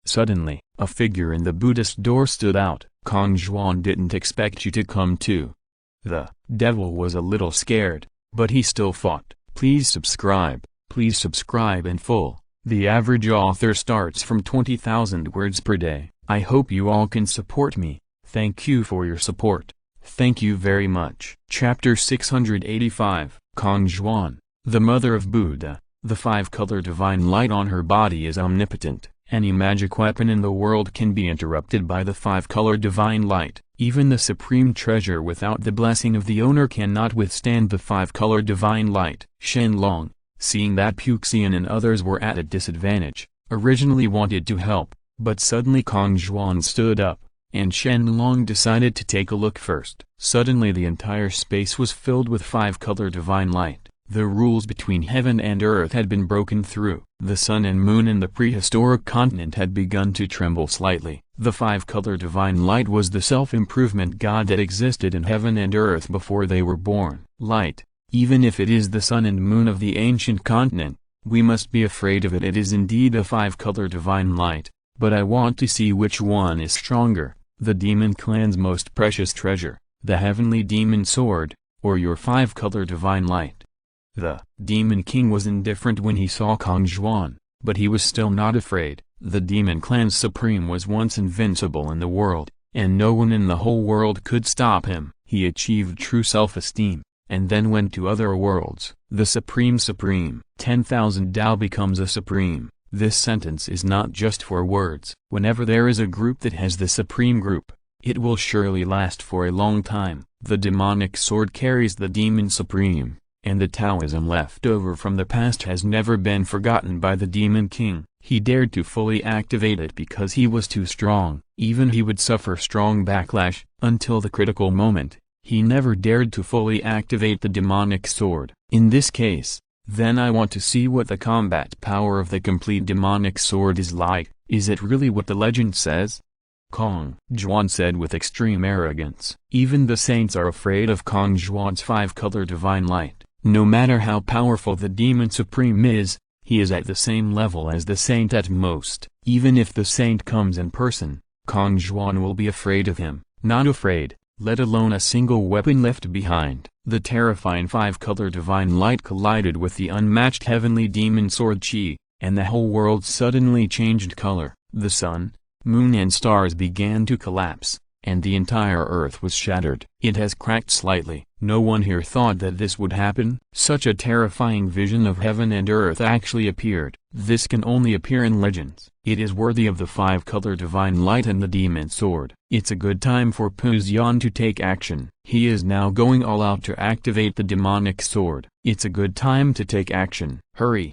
Suddenly, a figure in the Buddhist door stood out. Kong Zhuan didn't expect you to come too. The devil was a little scared, but he still fought. Please subscribe in full. The average author starts from 20,000 words per day. I hope you all can support me. Thank you for your support. Thank you very much. Chapter 685. Kong Zhuan, the mother of Buddha. The 5-color divine light on her body is omnipotent. Any magic weapon in the world can be interrupted by the 5-color divine light. Even the supreme treasure without the blessing of the owner cannot withstand the 5-color divine light. Shen Long, seeing that Puxian and others were at a disadvantage, originally wanted to help, but suddenly Kong Zhuan stood up, and Shen Long decided to take a look first. Suddenly the entire space was filled with 5-color divine light. The rules between heaven and earth had been broken through. The sun and moon in the prehistoric continent had begun to tremble slightly. The 5-color divine light was the self-improvement god that existed in heaven and earth before they were born. Light. Even if it is the sun and moon of the ancient continent, we must be afraid of it. It is indeed a 5-color divine light, but I want to see which one is stronger, the demon clan's most precious treasure, the heavenly demon sword, or your 5-color divine light. The Demon King was indifferent when he saw Kong Zhuan, but he was still not afraid. The demon clan's supreme was once invincible in the world, and no one in the whole world could stop him. He achieved true self-esteem, and then went to other worlds. The supreme 10,000 Tao becomes a supreme. This sentence is not just for words. Whenever there is a group that has the supreme group, it will surely last for a long time. The demonic sword carries the demon supreme, and the Taoism left over from the past has never been forgotten by the Demon King. He dared to fully activate it because he was too strong. Even he would suffer strong backlash, until the critical moment. He never dared to fully activate the demonic sword. In this case, then I want to see what the combat power of the complete demonic sword is like. Is it really what the legend says? Kong Zhuan said with extreme arrogance. Even the saints are afraid of Kong Zhuan's 5-color divine light. No matter how powerful the demon supreme is, he is at the same level as the saint at most. Even if the saint comes in person, Kong Zhuan will be afraid of him. Not afraid, let alone a single weapon left behind. The terrifying 5-color divine light collided with the unmatched heavenly demon sword Qi, and the whole world suddenly changed color. The sun, moon and stars began to collapse, and the entire earth was shattered. It has cracked slightly. No one here thought that this would happen. Such a terrifying vision of heaven and earth actually appeared. This can only appear in legends. It is worthy of the 5-color divine light and the demon sword. It's a good time for Puxian to take action. He is now going all out to activate the demonic sword. It's a good time to take action. Hurry!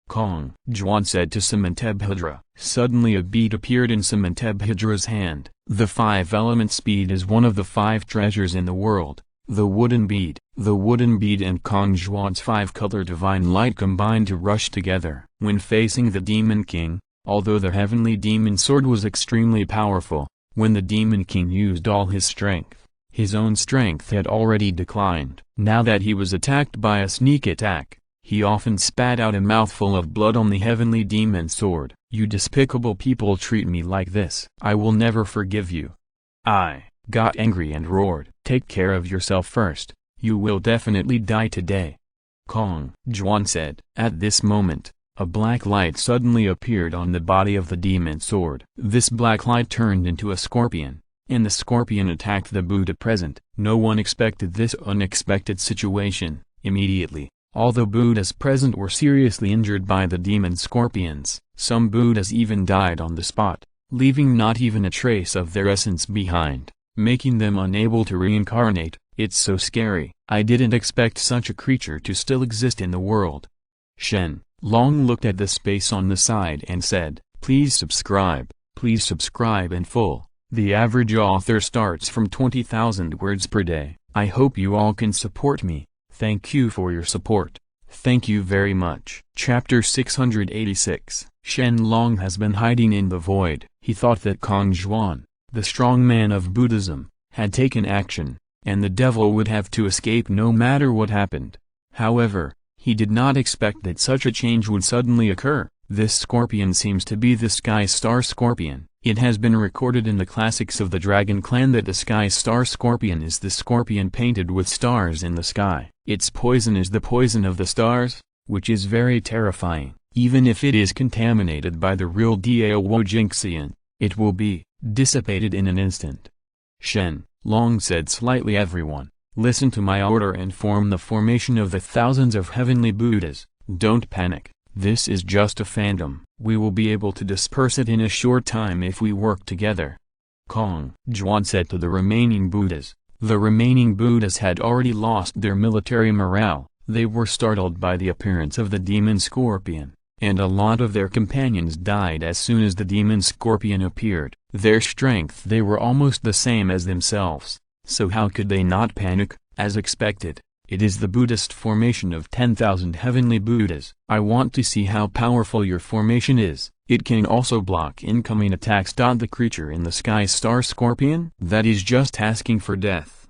Kong Zhuan said to Sementebhidra. Suddenly a bead appeared in Sementebhidra's hand. The 5-element speed is one of the 5 treasures in the world. The wooden bead. The wooden bead and Kong Zhuan's 5-color divine light combined to rush together. When facing the Demon King, although the heavenly demon sword was extremely powerful, when the Demon King used all his strength, His own strength had already declined. Now that he was attacked by a sneak attack, he often spat out a mouthful of blood on the heavenly demon sword. "You despicable people treat me like this. I will never forgive you." I got angry and roared, "Take care of yourself first. You will definitely die today." Kong Juan said. At this moment, a black light suddenly appeared on the body of the demon sword. This black light turned into a scorpion, and the scorpion attacked the Buddha present. No one expected this unexpected situation. Immediately, all the Buddhas present were seriously injured by the demon scorpions. Some Buddhas even died on the spot, leaving not even a trace of their essence behind, making them unable to reincarnate. It's so scary. I didn't expect such a creature to still exist in the world. Shen Long looked at the space on the side and said, please subscribe in full. The average author starts from 20,000 words per day. I hope you all can support me. Thank you for your support. Thank you very much. Chapter 686. Shen Long has been hiding in the void. He thought that Kong Juan, the strong man of Buddhism, had taken action, and the devil would have to escape no matter what happened. However, he did not expect that such a change would suddenly occur. This scorpion seems to be the Sky Star Scorpion. It has been recorded in the classics of the Dragon Clan that the Sky Star Scorpion is the scorpion painted with stars in the sky. Its poison is the poison of the stars, which is very terrifying. Even if it is contaminated by the real Daojixian, it will be dissipated in an instant. Shen Long said slightly, everyone, listen to my order and form the formation of the thousands of heavenly Buddhas. Don't panic. This is just a phantom. We will be able to disperse it in a short time if we work together. Kong Juan said to the remaining Buddhas. The remaining Buddhas had already lost their military morale. They were startled by the appearance of the demon scorpion, and a lot of their companions died as soon as the demon scorpion appeared. Their strength, they were almost the same as themselves, so how could they not panic? As expected, it is the Buddhist formation of 10,000 heavenly Buddhas. I want to see how powerful your formation is. It can also block incoming attacks. The creature in the Sky Star Scorpion? That is just asking for death.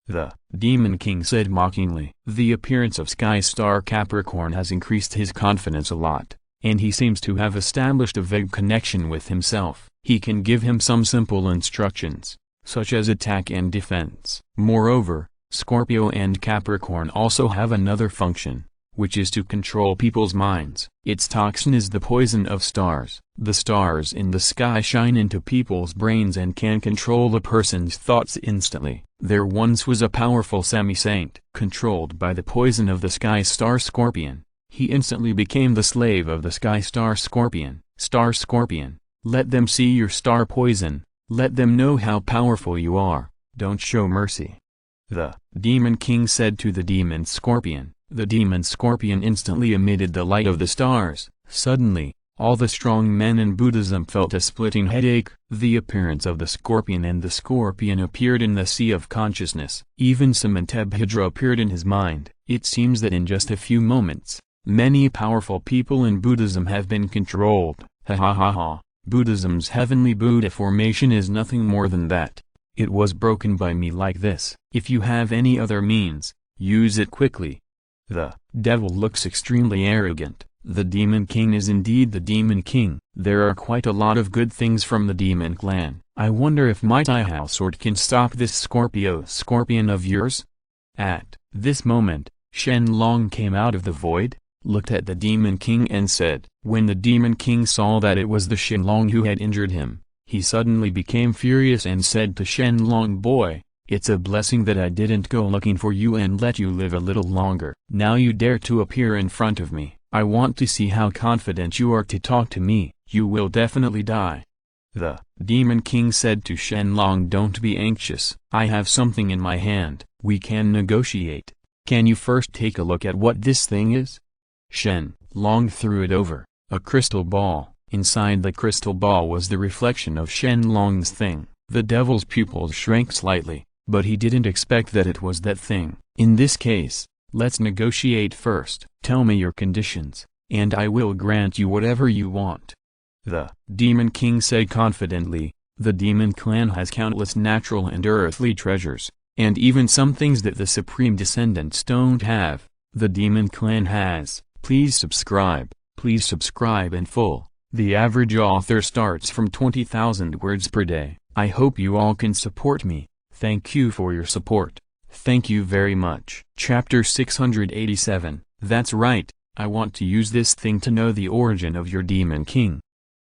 The Demon King said mockingly. The appearance of Sky Star Capricorn has increased his confidence a lot, and he seems to have established a vague connection with himself. He can give him some simple instructions, such as attack and defense. Moreover, Scorpio and Capricorn also have another function, which is to control people's minds. Its toxin is the poison of stars. The stars in the sky shine into people's brains and can control a person's thoughts instantly. There once was a powerful semi-saint, controlled by the poison of the Sky Star Scorpion. He instantly became the slave of the Sky Star Scorpion. Star Scorpion, let them see your star poison. Let them know how powerful you are. Don't show mercy. The Demon King said to the Demon Scorpion. The Demon Scorpion instantly emitted the light of the stars. Suddenly, all the strong men in Buddhism felt a splitting headache. The appearance of the scorpion and the scorpion appeared in the sea of consciousness. Even Samantabhadra appeared in his mind. It seems that in just a few moments, many powerful people in Buddhism have been controlled. Ha ha ha ha. Buddhism's heavenly Buddha formation is nothing more than that. It was broken by me like this. If you have any other means, use it quickly. The devil looks extremely arrogant. The Demon King is indeed the Demon King. There are quite a lot of good things from the Demon Clan. I wonder if my Taihao sword can stop this scorpion of yours? At this moment, Shen Long came out of the void, looked at the Demon King and said. When the Demon King saw that it was the Shen Long who had injured him, he suddenly became furious and said to Shen Long, boy, it's a blessing that I didn't go looking for you and let you live a little longer. Now you dare to appear in front of me. I want to see how confident you are to talk to me. You will definitely die. The Demon King said to Shen Long, don't be anxious. I have something in my hand. We can negotiate. Can you first take a look at what this thing is? Shen Long threw it over. A crystal ball. Inside the crystal ball was the reflection of Shen Long's thing. The devil's pupils shrank slightly, but he didn't expect that it was that thing. In this case, let's negotiate first. Tell me your conditions, and I will grant you whatever you want. The Demon King said confidently. The Demon Clan has countless natural and earthly treasures, and even some things that the Supreme Descendants don't have, the Demon Clan has. Please subscribe in full. The average author starts from 20,000 words per day. I hope you all can support me. Thank you for your support. Thank you very much. Chapter 687. That's right, I want to use this thing to know the origin of your Demon King.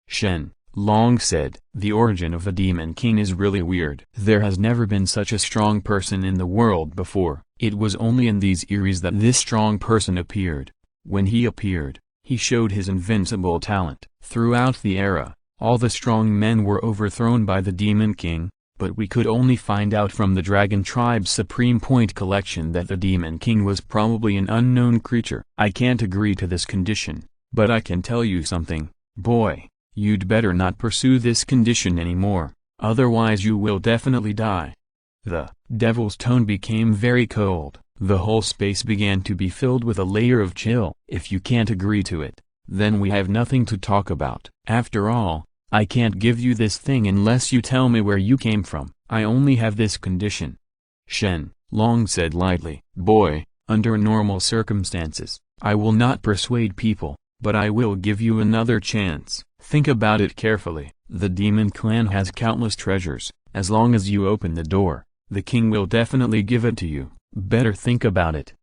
Shen Long said, the origin of the Demon King is really weird. There has never been such a strong person in the world before. It was only in these eras that this strong person appeared. When he appeared, he showed his invincible talent. Throughout the era, all the strong men were overthrown by the Demon King, but we could only find out from the Dragon Tribe's Supreme Point collection that the Demon King was probably an unknown creature. I can't agree to this condition, but I can tell you something, boy. You'd better not pursue this condition anymore, otherwise you will definitely die. The devil's tone became very cold. The whole space began to be filled with a layer of chill. If you can't agree to it, then we have nothing to talk about. After all, I can't give you this thing unless you tell me where you came from. I only have this condition. Shen Long said lightly. Boy, under normal circumstances, I will not persuade people, but I will give you another chance. Think about it carefully. The Demon Clan has countless treasures. As long as you open the door, the king will definitely give it to you. Better think about it.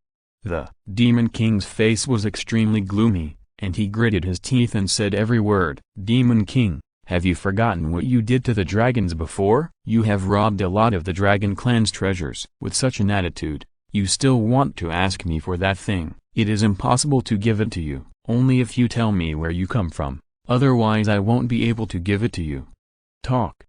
The Demon King's face was extremely gloomy, and he gritted his teeth and said every word. Demon King, have you forgotten what you did to the dragons before? You have robbed a lot of the Dragon Clan's treasures. With such an attitude, you still want to ask me for that thing. It is impossible to give it to you, only if you tell me where you come from. Otherwise I won't be able to give it to you. Talk.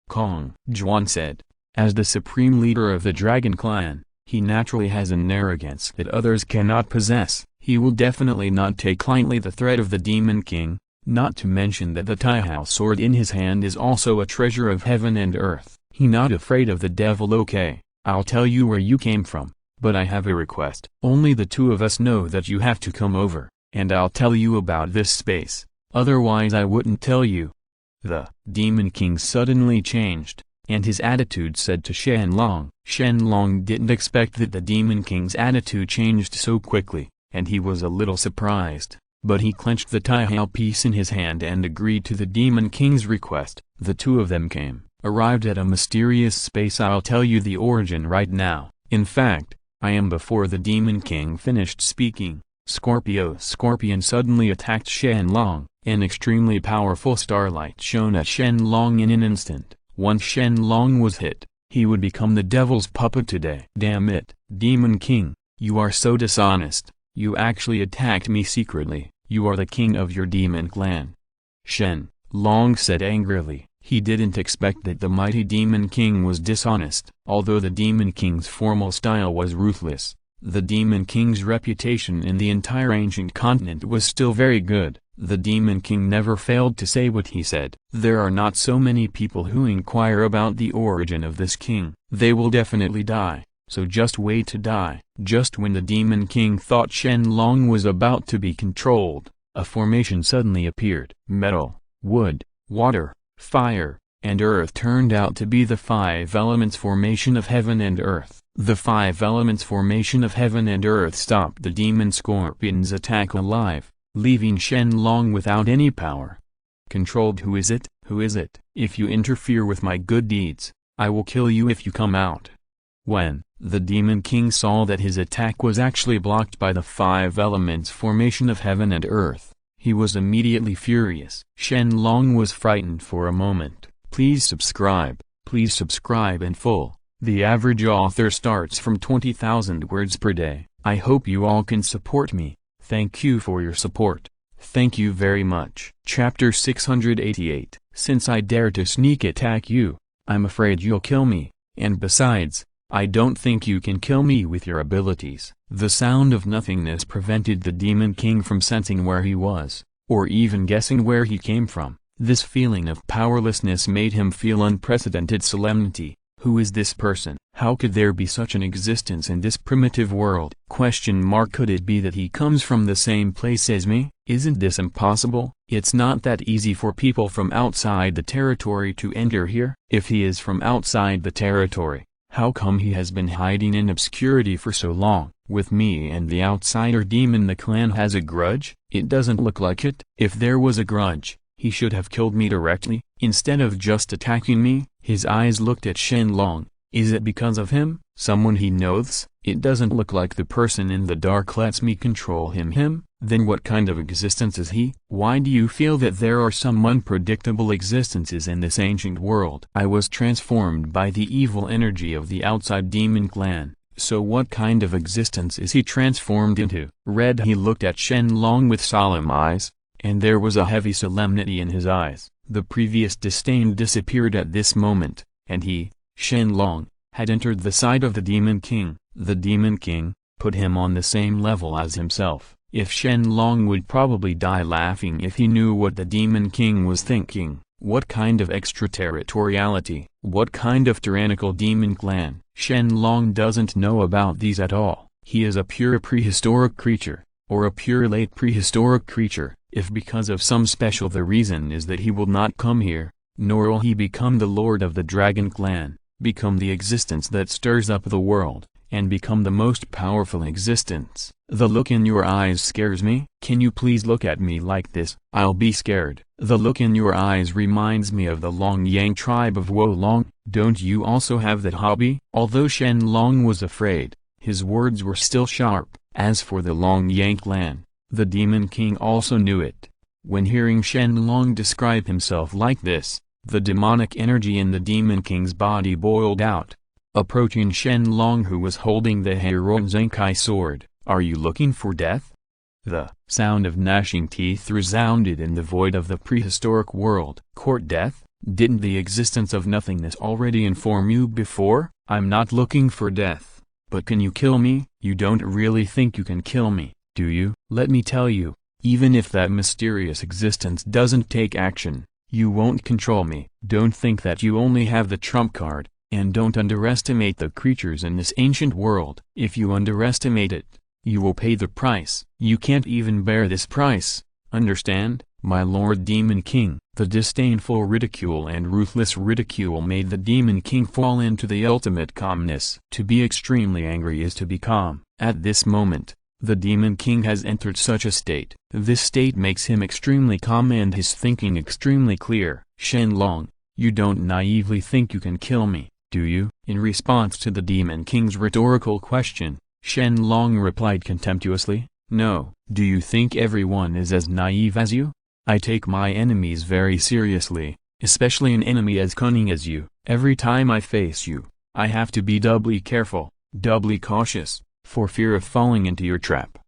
Kong Juan said. As the supreme leader of the Dragon Clan, he naturally has an arrogance that others cannot possess. He will definitely not take lightly the threat of the Demon King, not to mention that the Taihao sword in his hand is also a treasure of heaven and earth. He not afraid of the devil. Okay, I'll tell you where you came from, but I have a request. Only the two of us know that you have to come over, and I'll tell you about this space. Otherwise I wouldn't tell you. The Demon King suddenly changed, and his attitude said to Shen Long. Shen Long didn't expect that the Demon King's attitude changed so quickly, and he was a little surprised, but he clenched the Taihao piece in his hand and agreed to the Demon King's request. The two of them arrived at a mysterious space. I'll tell you the origin right now. In fact, I am. Before the Demon King finished speaking, Scorpion suddenly attacked Shen Long. An extremely powerful starlight shone at Shen Long in an instant. Once Shen Long was hit, he would become the devil's puppet today. Damn it, Demon King, you are so dishonest. You actually attacked me secretly. You are the king of your Demon Clan. Shen Long said angrily. He didn't expect that the mighty Demon King was dishonest. Although the Demon King's formal style was ruthless, the Demon King's reputation in the entire ancient continent was still very good. The Demon King never failed to say what he said. There are not so many people who inquire about the origin of this king. They will definitely die, so just wait to die. Just when the Demon King thought Shen Long was about to be controlled, a formation suddenly appeared. Metal, wood, water, fire, and earth turned out to be the five elements formation of heaven and earth. The five elements formation of heaven and earth stopped the Demon Scorpion's attack alive, leaving Shen Long without any power. Controlled. Who is it? Who is it? If you interfere with my good deeds, I will kill you if you come out. When the Demon King saw that his attack was actually blocked by the five elements formation of heaven and earth, he was immediately furious. Shen Long was frightened for a moment. Please subscribe in full. The average author starts from 20,000 words per day. I hope you all can support me. Thank you for your support. Thank you very much. Chapter 688. Since I dare to sneak attack you, I'm afraid you'll kill me, and besides, I don't think you can kill me with your abilities. The sound of nothingness prevented the Demon King from sensing where he was, or even guessing where he came from. This feeling of powerlessness made him feel unprecedented solemnity. Who is this person? How could there be such an existence in this primitive world? Could it be that he comes from the same place as me? Isn't this impossible? It's not that easy for people from outside the territory to enter here. If he is from outside the territory, How come he has been hiding in obscurity for so long? With me and the outsider demon, the clan has a grudge? It doesn't look like it. If there was a grudge, he should have killed me directly, instead of just attacking me. His eyes looked at Shen Long. Is it because of him, someone he knows? It doesn't look like the person in the dark lets me control him. Then what kind of existence is he? Why do you feel that there are some unpredictable existences in this ancient world? I was transformed by the evil energy of the outside demon clan. So what kind of existence is he transformed into? Red. He looked at Shen Long with solemn eyes, and there was a heavy solemnity in his eyes. The previous disdain disappeared at this moment, and he, Shen Long, had entered the side of the Demon King. The Demon King put him on the same level as himself. If Shen Long would probably die laughing if he knew what the Demon King was thinking. What kind of extraterritoriality? What kind of tyrannical demon clan? Shen Long doesn't know about these at all. He is a pure prehistoric creature, or a pure late prehistoric creature. If because of some special the reason is that he will not come here, nor will he become the lord of the dragon clan, become the existence that stirs up the world, and become the most powerful existence. The look in your eyes scares me. Can you please look at me like this? I'll be scared. The look in your eyes reminds me of the Long Yang tribe of Wo Long. Don't you also have that hobby? Although Shen Long was afraid, his words were still sharp. As for the Long Yang clan, the Demon King also knew it. When hearing Shen Long describe himself like this, the demonic energy in the Demon King's body boiled out. Approaching Shen Long, who was holding the Heron Zenkai sword, "Are you looking for death?" The sound of gnashing teeth resounded in the void of the prehistoric world. Court death? Didn't the existence of nothingness already inform you before? I'm not looking for death. But can you kill me? You don't really think you can kill me, do you? Let me tell you, even if that mysterious existence doesn't take action, you won't control me. Don't think that you only have the trump card, and don't underestimate the creatures in this ancient world. If you underestimate it, you will pay the price. You can't even bear this price, understand, my Lord Demon King? The disdainful ridicule and ruthless ridicule made the Demon King fall into the ultimate calmness. To be extremely angry is to be calm. At this moment, the Demon King has entered such a state. This state makes him extremely calm and his thinking extremely clear. Shen Long, you don't naively think you can kill me, do you? In response to the Demon King's rhetorical question, Shen Long replied contemptuously, "No. Do you think everyone is as naive as you? I take my enemies very seriously, especially an enemy as cunning as you. Every time I face you, I have to be doubly careful, doubly cautious, for fear of falling into your trap,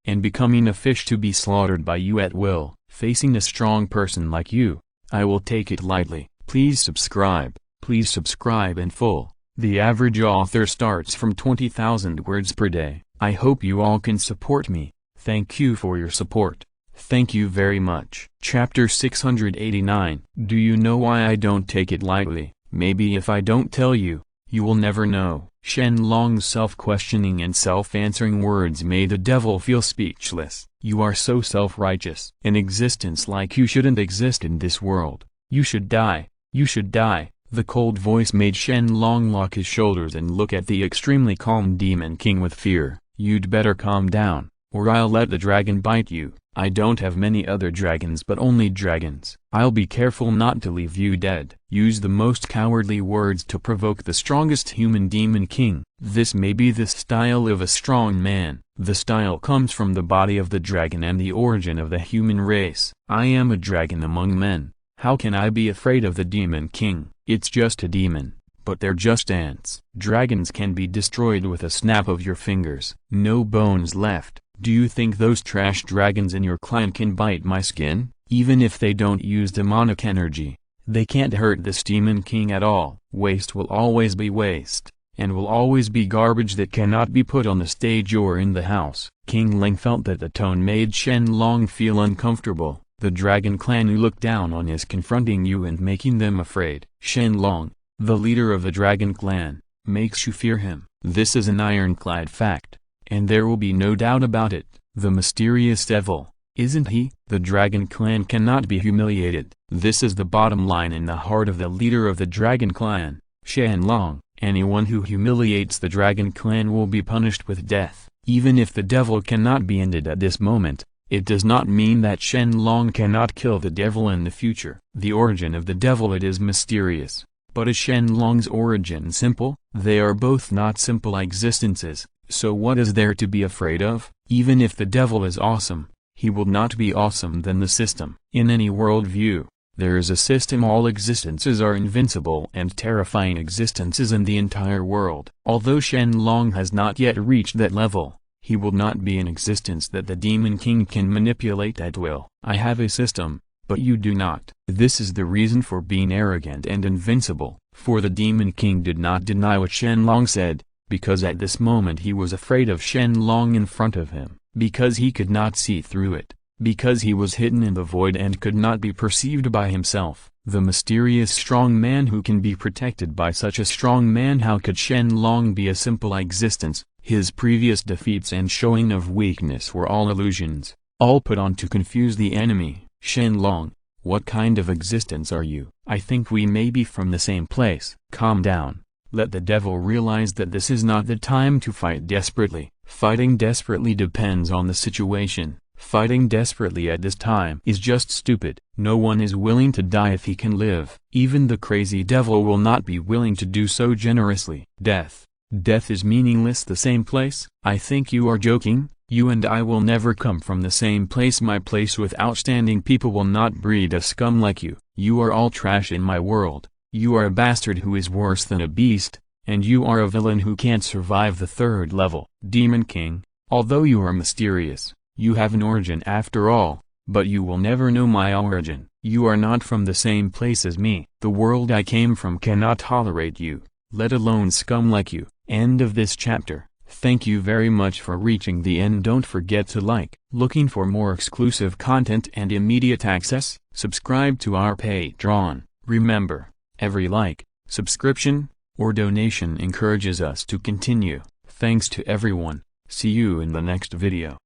and becoming a fish to be slaughtered by you at will. Facing a strong person like you, I will take it lightly." Please subscribe in full. The average author starts from 20,000 words per day. I hope you all can support me. Thank you for your support. Thank you very much. Chapter 689. Do you know why I don't take it lightly? Maybe if I don't tell you, you will never know. Shen Long's self-questioning and self-answering words made the devil feel speechless. You are so self-righteous. An existence like you shouldn't exist in this world. You should die. You should die. The cold voice made Shen Long lock his shoulders and look at the extremely calm Demon King with fear. You'd better calm down, or I'll let the dragon bite you. I don't have many other dragons but only dragons. I'll be careful not to leave you dead. Use the most cowardly words to provoke the strongest human Demon King. This may be the style of a strong man. The style comes from the body of the dragon and the origin of the human race. I am a dragon among men. How can I be afraid of the Demon King? It's just a demon, but they're just ants. Dragons can be destroyed with a snap of your fingers. No bones left. Do you think those trash dragons in your clan can bite my skin? Even if they don't use demonic energy, they can't hurt this Demon King at all. Waste will always be waste, and will always be garbage that cannot be put on the stage or in the house. King Ling felt that the tone made Shen Long feel uncomfortable. The dragon clan who looked down on is confronting you and making them afraid. Shen Long, the leader of the dragon clan, makes you fear him. This is an ironclad fact, and there will be no doubt about it. The mysterious devil, isn't he? The dragon clan cannot be humiliated. This is the bottom line in the heart of the leader of the dragon clan. Shen Long, anyone who humiliates the dragon clan will be punished with death. Even if the devil cannot be ended at this moment, it does not mean that Shen Long cannot kill the devil in the future. The origin of the devil, it is mysterious. But is Shen Long's origin simple? They are both not simple existences, so what is there to be afraid of? Even if the devil is awesome, he will not be awesome than the system. In any worldview, there is a system. All existences are invincible and terrifying existences in the entire world. Although Shen Long has not yet reached that level, he will not be an existence that the Demon King can manipulate at will. I have a system, but you do not. This is the reason for being arrogant and invincible, for the Demon King did not deny what Shen Long said, because at this moment he was afraid of Shen Long in front of him, because he could not see through it, because he was hidden in the void and could not be perceived by himself. The mysterious strong man who can be protected by such a strong man. How could Shen Long be a simple existence? His previous defeats and showing of weakness were all illusions, all put on to confuse the enemy. Shen Long, what kind of existence are you? I think we may be from the same place. Calm down. Let the devil realize that this is not the time to fight desperately. Fighting desperately depends on the situation. Fighting desperately at this time is just stupid. No one is willing to die if he can live. Even the crazy devil will not be willing to do so generously. Death is meaningless. The same place? I think you are joking. You and I will never come from the same place. My place with outstanding people will not breed a scum like you. You are all trash in my world. You are a bastard who is worse than a beast, and you are a villain who can't survive the third level. Demon King, although you are mysterious, you have an origin after all, but you will never know my origin. You are not from the same place as me. The world I came from cannot tolerate you, let alone scum like you. End of this chapter. Thank you very much for reaching the end. Don't forget to like. Looking for more exclusive content and immediate access? Subscribe to our Patreon. Remember, every like, subscription, or donation encourages us to continue. Thanks to everyone. See you in the next video.